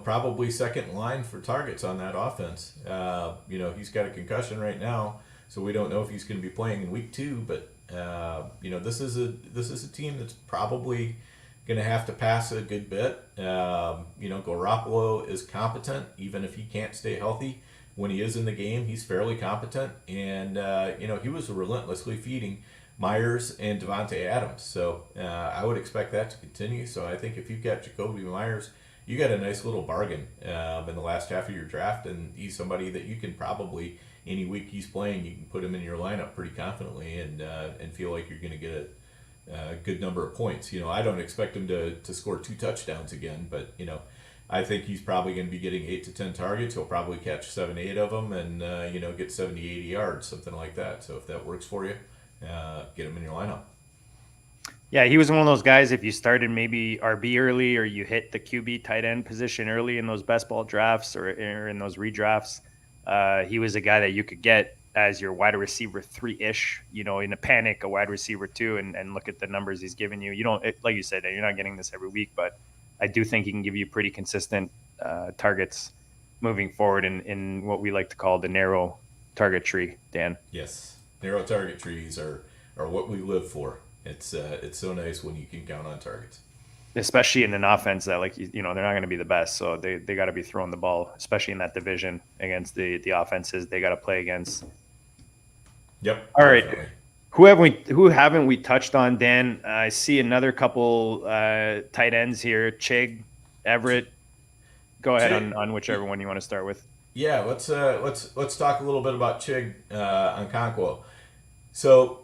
probably second line for targets on that offense. He's got a concussion right now, so we don't know if he's going to be playing in week 2, but this is a team that's probably going to have to pass a good bit. Garoppolo is competent, even if he can't stay healthy. When he is in the game, he's fairly competent, and he was relentlessly feeding Myers and Devontae Adams. So I would expect that to continue. So I think if you've got Jacoby Myers, you got a nice little bargain in the last half of your draft, and he's somebody that you can probably, any week he's playing, you can put him in your lineup pretty confidently and feel like you're going to get a good number of points. I don't expect him to score 2 touchdowns again, but I think he's probably going to be getting 8 to 10 targets. He'll probably catch 7, 8 of them and get 70, 80 yards, something like that. So if that works for you, get him in your lineup. Yeah, he was one of those guys, if you started maybe RB early or you hit the QB tight end position early in those best ball drafts or in those redrafts, he was a guy that you could get as your wide receiver 3-ish, in a pannick, a wide receiver 2, and look at the numbers he's given you. You don't, like you said, you're not getting this every week, but I do think he can give you pretty consistent targets moving forward in what we like to call the narrow target tree, Dan. Yes, narrow target trees are what we live for. It's so nice when you can count on targets, Especially in an offense that, like, they're not going to be the best. So they got to be throwing the ball, especially in that division against the offenses they got to play against. Yep. All right. Definitely. Who haven't we touched on, Dan? I see another couple tight ends here. Chig, Everett. Go ahead on whichever one you want to start with. Yeah, let's talk a little bit about Chig on Conquo. So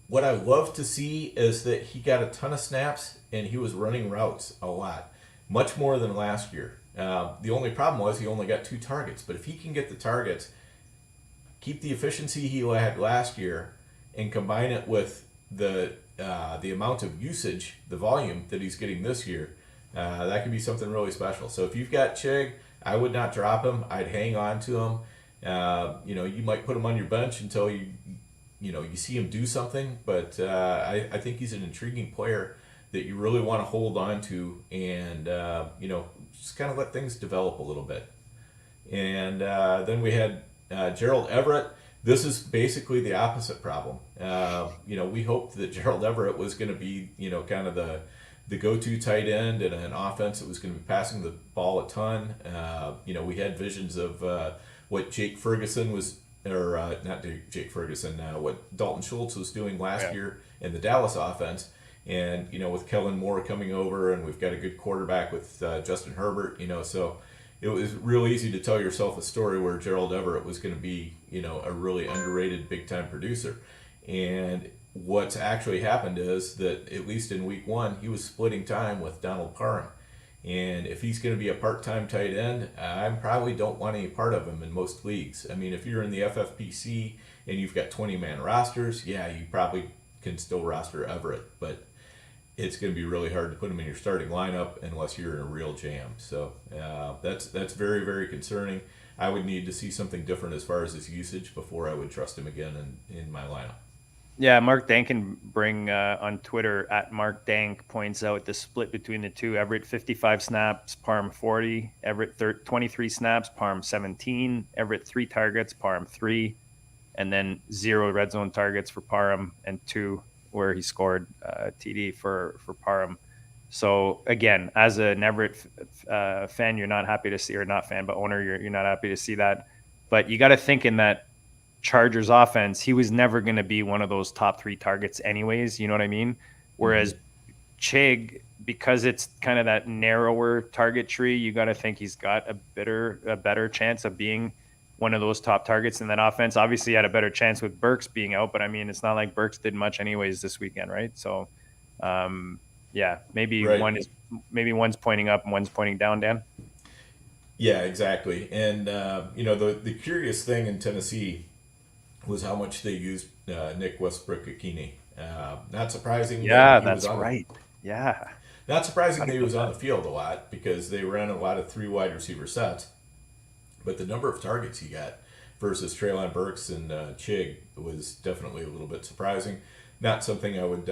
what I love to see is that he got a ton of snaps and he was running routes a lot, much more than last year. The only problem was he only got 2 targets. But if he can get the targets, keep the efficiency he had last year, and combine it with the amount of usage, the volume that he's getting this year, that could be something really special. So if you've got Chig, I would not drop him. I'd hang on to him. You might put him on your bench until you see him do something. But I think he's an intriguing player that you really want to hold on to, and just kind of let things develop a little bit. And then we had Gerald Everett. This is basically the opposite problem. We hoped that Gerald Everett was going to be, kind of the go-to tight end in an offense that was going to be passing the ball a ton. We had visions of what Jake Ferguson was, or not Jake Ferguson, what Dalton Schultz was doing last year in the Dallas offense. And, with Kellen Moore coming over, and we've got a good quarterback with Justin Herbert, so it was real easy to tell yourself a story where Gerald Everett was going to be, a really underrated big-time producer. And what's actually happened is that, at least in week 1, he was splitting time with Donald Parham. And if he's going to be a part-time tight end, I probably don't want any part of him in most leagues. I mean, if you're in the FFPC and you've got 20-man rosters, yeah, you probably can still roster Everett. But it's going to be really hard to put him in your starting lineup unless you're in a real jam. So that's very, very concerning. I would need to see something different as far as his usage before I would trust him again in my lineup. Yeah, Mark Dankenbring on Twitter at Mark Dank points out the split between the two. Everett 55 snaps, Parham 40. Everett 23 snaps, Parham 17. Everett 3 targets, Parham 3, and then 0 red zone targets for Parham and 2 where he scored TD for Parham. So again, as an Everett fan, you're not happy to see, or not fan, but owner, you're not happy to see that. But you got to think in that Chargers offense, he was never going to be one of those top 3 targets anyways. You know what I mean? Whereas Chig, because it's kind of that narrower target tree, you got to think he's got a better chance of being one of those top targets in that offense. Obviously, he had a better chance with Burks being out, but I mean, it's not like Burks did much anyways this weekend, right? So, maybe one's pointing up and one's pointing down, Dan. Yeah, exactly. And the curious thing in Tennessee was how much they used Nick Westbrook-Ikhine. Not surprising. Yeah, that's right. Yeah. Not surprising that he was on the field a lot, because they ran a lot of 3 wide receiver sets. But the number of targets he got versus Treylon Burks and Chig was definitely a little bit surprising. Not something I would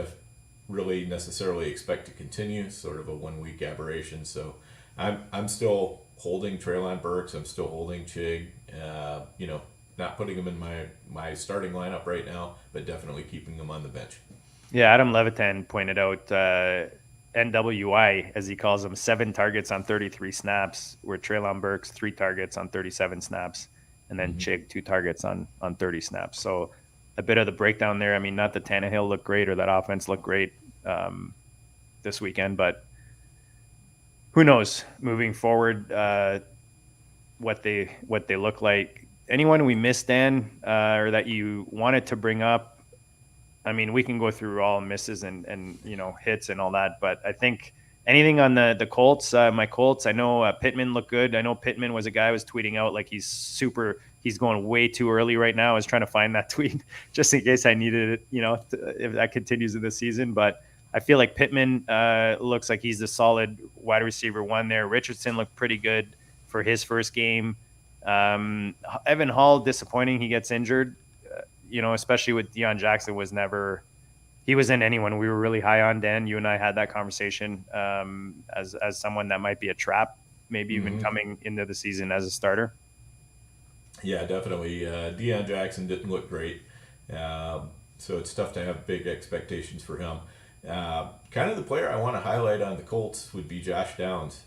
really necessarily expect to continue, sort of a 1-week aberration. So I'm still holding Treylon Burks. I'm still holding Chig. Not putting him in my starting lineup right now, but definitely keeping him on the bench. Yeah, Adam Levitan pointed out NWI, as he calls them, 7 targets on 33 snaps, where Treylon Burks 3 targets on 37 snaps, and then Chig 2 targets on 30 snaps. So a bit of the breakdown there. I mean, not that Tannehill looked great or that offense looked great this weekend, but who knows moving forward what they look like. Anyone we missed, Dan, or that you wanted to bring up? I mean, we can go through all misses and hits and all that, but I think anything on the Colts, my Colts, I know Pittman looked good. I know Pittman was a guy I was tweeting out like he's going way too early right now. I was trying to find that tweet just in case I needed it, if that continues in the season. But I feel like Pittman looks like he's the solid wide receiver 1 there. Richardson looked pretty good for his first game. Evan Hall, disappointing. He gets injured, especially with Deion Jackson he wasn't anyone we were really high on. Dan, you and I had that conversation as someone that might be a trap maybe even coming into the season as a starter? Yeah, definitely. Deion Jackson didn't look great, so it's tough to have big expectations for him. Kind of the player I want to highlight on the Colts would be Josh Downs.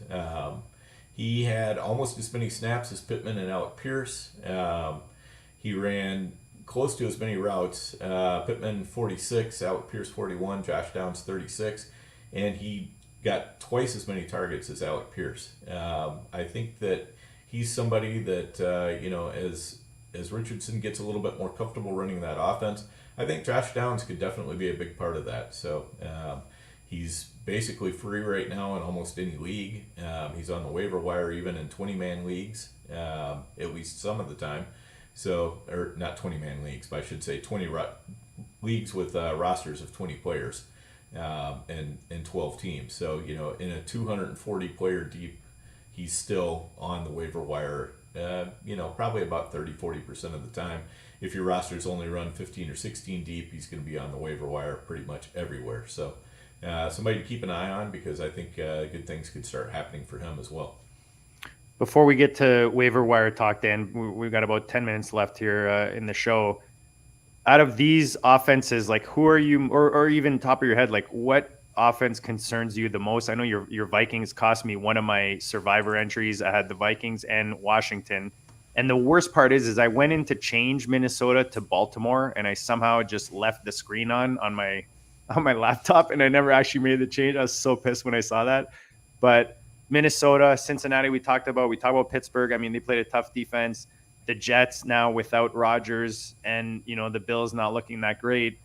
He had almost as many snaps as Pittman and Alec Pierce. He ran close to as many routes. Pittman 46, Alec Pierce 41, Josh Downs 36, and he got twice as many targets as Alec Pierce. I think that he's somebody that as Richardson gets a little bit more comfortable running that offense, I think Josh Downs could definitely be a big part of that. So he's basically free right now in almost any league. He's on the waiver wire even in 20-man leagues, at least some of the time. So, or not 20-man leagues, but I should say 20 leagues with rosters of 20 players and 12 teams. So, in a 240 player deep, he's still on the waiver wire, probably about 30-40% of the time. If your rosters only run 15 or 16 deep, he's going to be on the waiver wire pretty much everywhere. So somebody to keep an eye on, because I think good things could start happening for him as well. Before we get to waiver wire talk, Dan, we've got about 10 minutes left here in the show. Out of these offenses, like, who are you, or even top of your head, like, what offense concerns you the most? I know your Vikings cost me one of my survivor entries. I had the Vikings and Washington. And the worst part is I went in to change Minnesota to Baltimore, and I somehow just left the screen on my laptop, and I never actually made the change. I was so pissed when I saw that. But Minnesota, Cincinnati, we talked about Pittsburgh. I mean, they played a tough defense. The Jets now without Rodgers, and the Bills not looking that great.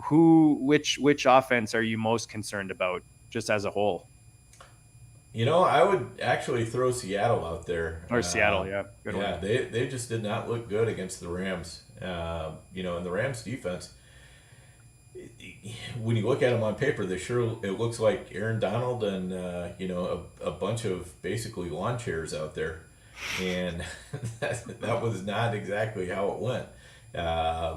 Which offense are you most concerned about, just as a whole? I would actually throw Seattle out there. Or Seattle, yeah. Good one. They just did not look good against the Rams. And the Rams defense, when you look at them on paper, it looks like Aaron Donald and a bunch of basically lawn chairs out there, and that was not exactly how it went.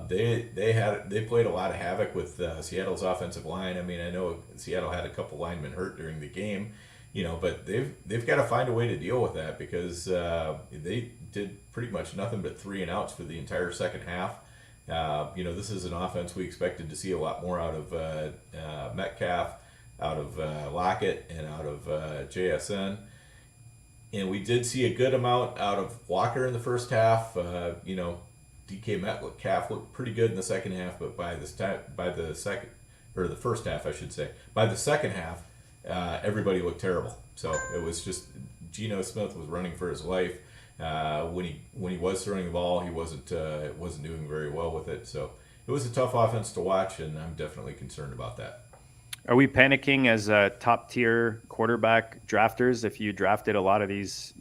They played a lot of havoc with Seattle's offensive line. I mean, I know Seattle had a couple linemen hurt during the game, but they've got to find a way to deal with that, because they did pretty much nothing but 3 and outs for the entire second half. This is an offense we expected to see a lot more out of Metcalf, out of Lockett, and out of JSN. And we did see a good amount out of Walker in the first half. DK Metcalf looked pretty good in the second half, but by the first half, I should say. By the second half, everybody looked terrible. So it was just Geno Smith was running for his life. When he was throwing the ball, he wasn't doing very well with it. So it was a tough offense to watch, and I'm definitely concerned about that. Are we panicking as top tier quarterback drafters if you drafted a lot of these,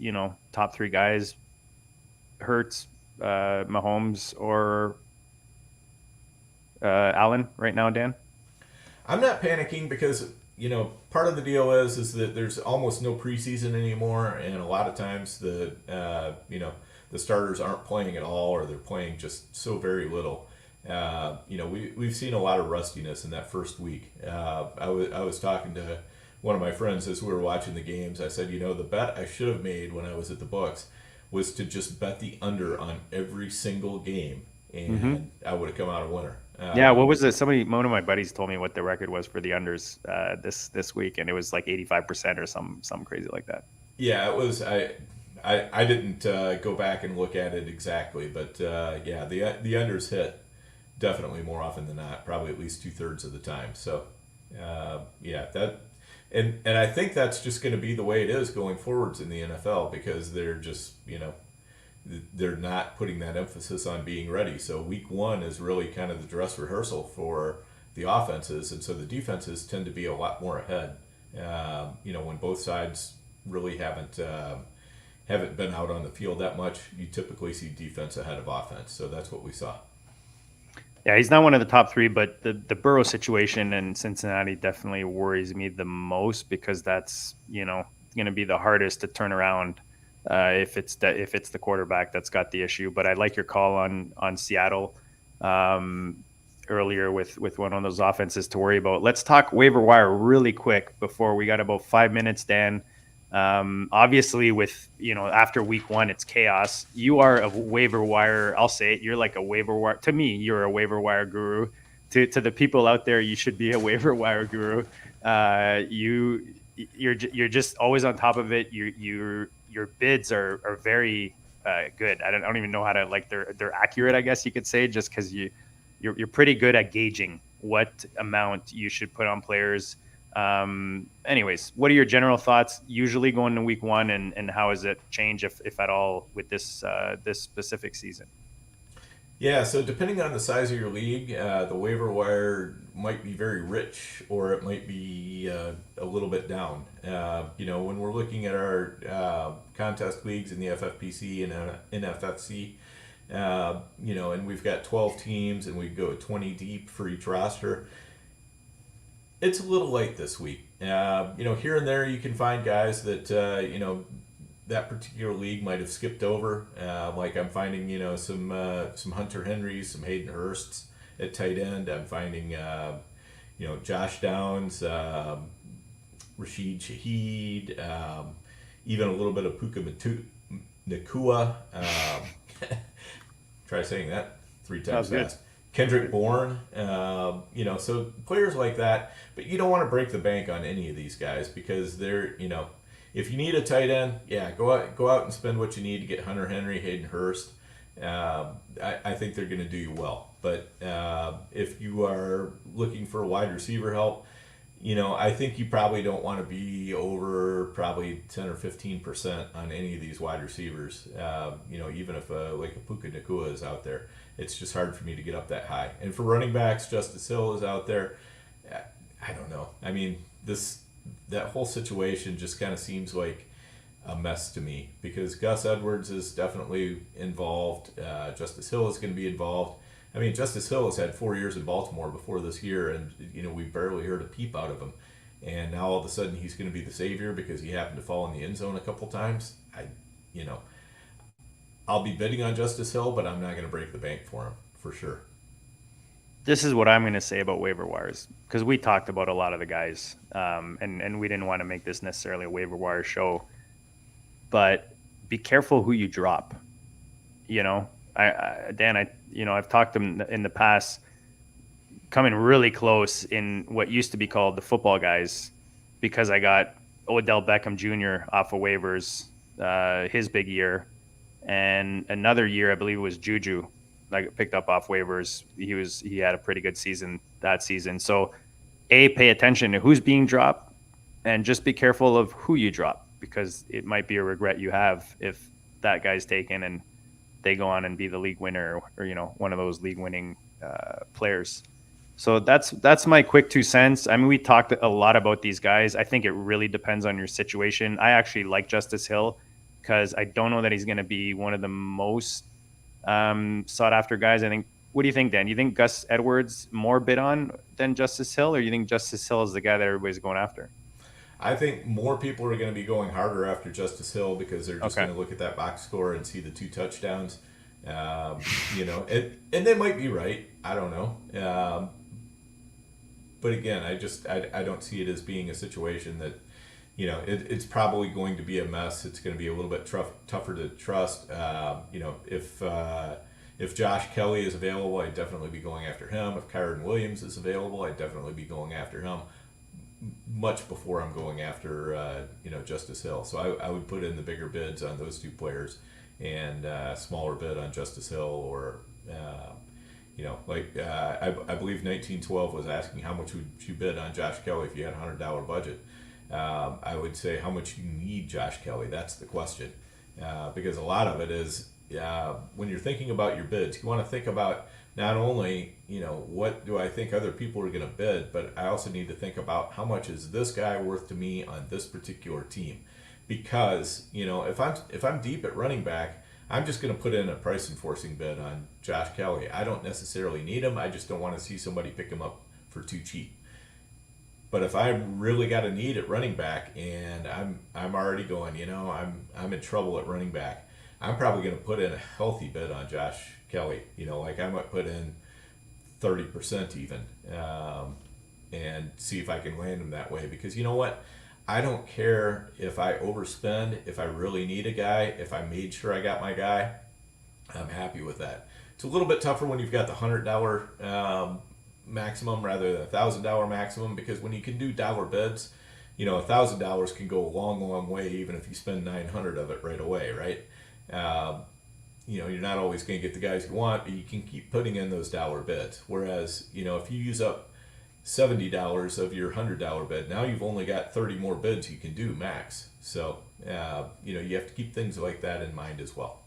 top 3 guys, Hurts, Mahomes, or Allen right now, Dan? I'm not panicking because part of the deal is that there's almost no preseason anymore, and a lot of times the starters aren't playing at all, or they're playing just so very little. We've seen a lot of rustiness in that first week. I was talking to one of my friends as we were watching the games. I said, the bet I should have made when I was at the books was to just bet the under on every single game, and I would have come out a winner. What was it? One of my buddies told me what the record was for the unders this week, and it was like 85% or some crazy like that. Yeah, it was. I didn't go back and look at it exactly, but the unders hit definitely more often than not, probably at least 2/3 of the time. So that. And I think that's just going to be the way it is going forwards in the NFL, because they're just, they're not putting that emphasis on being ready. So week 1 is really kind of the dress rehearsal for the offenses, and so the defenses tend to be a lot more ahead. When both sides really haven't been out on the field that much, you typically see defense ahead of offense. So that's what we saw. Yeah, he's not one of the top 3, but the Burrow situation in Cincinnati definitely worries me the most, because that's going to be the hardest to turn around if it's the quarterback that's got the issue. But I like your call on Seattle earlier with one of those offenses to worry about. Let's talk waiver wire really quick before we got about 5 minutes, Dan. Obviously, with after week one, it's chaos. You are a waiver wire. I'll say it. You're like a waiver wire to me. You're a waiver wire guru. To the people out there, you should be a waiver wire guru. You're just always on top of it. Your bids are very good. I don't even know how to they're accurate. I guess you could say, just because you're pretty good at gauging what amount you should put on players. Anyways, what are your general thoughts usually going to week one, and how has it changed, if at all, with this specific season? Yeah, so depending on the size of your league, the waiver wire might be very rich, or it might be a little bit down. When we're looking at our contest leagues in the FFPC and NFFC, and we've got 12 teams and we go 20 deep for each roster. It's a little light this week. Here and there you can find guys that, that particular league might have skipped over. Like I'm finding, some Hunter Henrys, some Hayden Hursts at tight end. I'm finding, Josh Downs, Rashid Shaheed, even a little bit of Puka Nacua. Try saying that 3 times fast. Kendrick Bourne, so players like that. But you don't want to break the bank on any of these guys, because they're, if you need a tight end, go out and spend what you need to get Hunter Henry, Hayden Hurst. I think they're going to do you well. But if you are looking for wide receiver help, I think you probably don't want to be over probably 10 or 15% on any of these wide receivers. Even if like a Puka Nacua is out there, it's just hard for me to get up that high. And for running backs, Justice Hill is out there. I don't know. I mean, that whole situation just kind of seems like a mess to me, because Gus Edwards is definitely involved. Justice Hill is going to be involved. I mean, Justice Hill has had 4 years in Baltimore before this year, and we barely heard a peep out of him. And now all of a sudden he's going to be the savior because he happened to fall in the end zone a couple times. I'll be bidding on Justice Hill, but I'm not going to break the bank for him, for sure. This is what I'm going to say about waiver wires, because we talked about a lot of the guys, and we didn't want to make this necessarily a waiver wire show. But be careful who you drop. I've talked to him in the past, coming really close in what used to be called the football guys, because I got Odell Beckham Jr. off of waivers, his big year, and another year I believe it was Juju, like picked up off waivers. He had a pretty good season that season. So, pay attention to who's being dropped, and just be careful of who you drop, because it might be a regret you have if that guy's taken and they go on and be the league winner, or one of those league winning players. So that's my quick 2 cents. I mean, we talked a lot about these guys. I think it really depends on your situation. I actually like Justice Hill, because I don't know that he's going to be one of the most sought after guys. I think. What do you think, Dan? You think Gus Edwards more bid on than Justice Hill, or you think Justice Hill is the guy that everybody's going after? I think more people are going to be going harder after Justice Hill, because they're just Okay. going to look at that box score and see the 2 touchdowns. And they might be right. I don't know. But again, I don't see it as being a situation that, it's probably going to be a mess. It's going to be a little bit tougher to trust. If Josh Kelly is available, I'd definitely be going after him. If Kyron Williams is available, I'd definitely be going after him, much before I'm going after Justice Hill. So I would put in the bigger bids on those 2 players, and smaller bid on Justice Hill, or I believe 1912 was asking how much would you bid on Josh Kelly if you had a $100 budget. I would say how much you need Josh Kelly. That's the question, because a lot of it is when you're thinking about your bids, you want to think about not only, what do I think other people are going to bid, but I also need to think about how much is this guy worth to me on this particular team. Because, if I'm deep at running back, I'm just going to put in a price enforcing bid on Josh Kelly. I don't necessarily need him. I just don't want to see somebody pick him up for too cheap. But if I really got a need at running back, and I'm already going, I'm in trouble at running back, I'm probably going to put in a healthy bid on Josh Kelly. I might put in 30% even, and see if I can land him that way. Because you know what? I don't care if I overspend, if I really need a guy, if I made sure I got my guy, I'm happy with that. It's a little bit tougher when you've got the $100 maximum rather than $1,000 maximum, because when you can do dollar bids, $1,000 can go a long, long way, even if you spend 900 of it right away, right? You're not always going to get the guys you want, but you can keep putting in those dollar bids. Whereas, if you use up $70 of your $100 bid, now you've only got 30 more bids you can do max. So, you have to keep things like that in mind as well.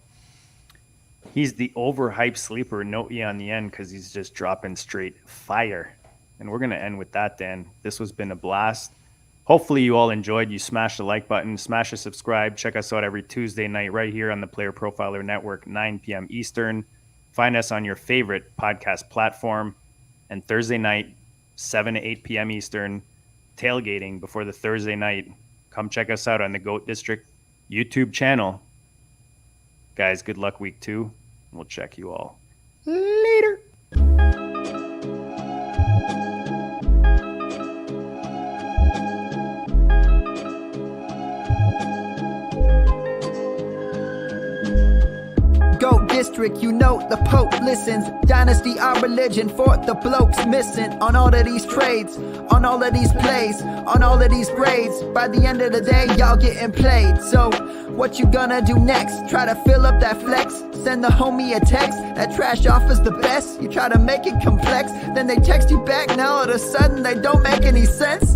He's the overhyped sleeper, note ye on the end, because he's just dropping straight fire. And we're going to end with that, Dan. This has been a blast. Hopefully you all enjoyed. You smash the like button, smash a subscribe. Check us out every Tuesday night right here on the Player Profiler Network, 9 p.m. Eastern. Find us on your favorite podcast platform. And Thursday night, 7 to 8 p.m. Eastern, tailgating before the Thursday night. Come check us out on the Goat District YouTube channel. Guys, good luck week 2. We'll check you all later. Go DiSTRiCT, the Pope listens. Dynasty, our religion, for the blokes missing. On all of these trades, on all of these plays, on all of these grades. By the end of the day, y'all getting played. So, what you gonna do next? Try to fill up that flex? Send the homie a text? That trash offers the best? You try to make it complex, then they text you back. Now all of a sudden, they don't make any sense.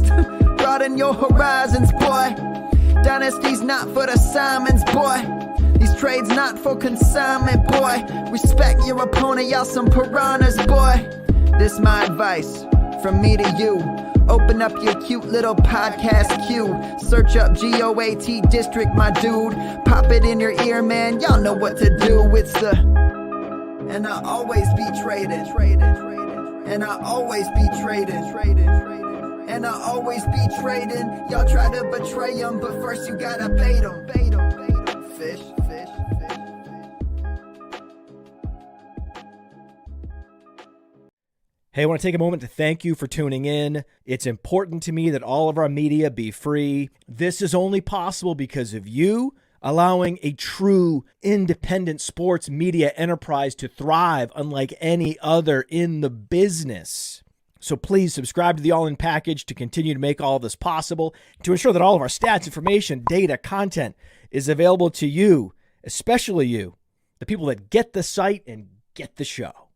Broaden your horizons, boy. Dynasty's not for the Simons, boy. These trades not for consignment, boy. Respect your opponent, y'all some piranhas, boy. This my advice, from me to you. Open up your cute little podcast queue. Search up GOAT DiSTRiCT, my dude. Pop it in your ear, man, y'all know what to do. It's the... And I always be traded. And I always be traded. And I always be trading. Y'all try to betray them, but first you gotta bait them. Fish. Hey, I want to take a moment to thank you for tuning in. It's important to me that all of our media be free. This is only possible because of you allowing a true independent sports media enterprise to thrive unlike any other in the business. So please subscribe to the All In Package to continue to make all of this possible, to ensure that all of our stats, information, data, content is available to you, especially you, the people that get the site and get the show.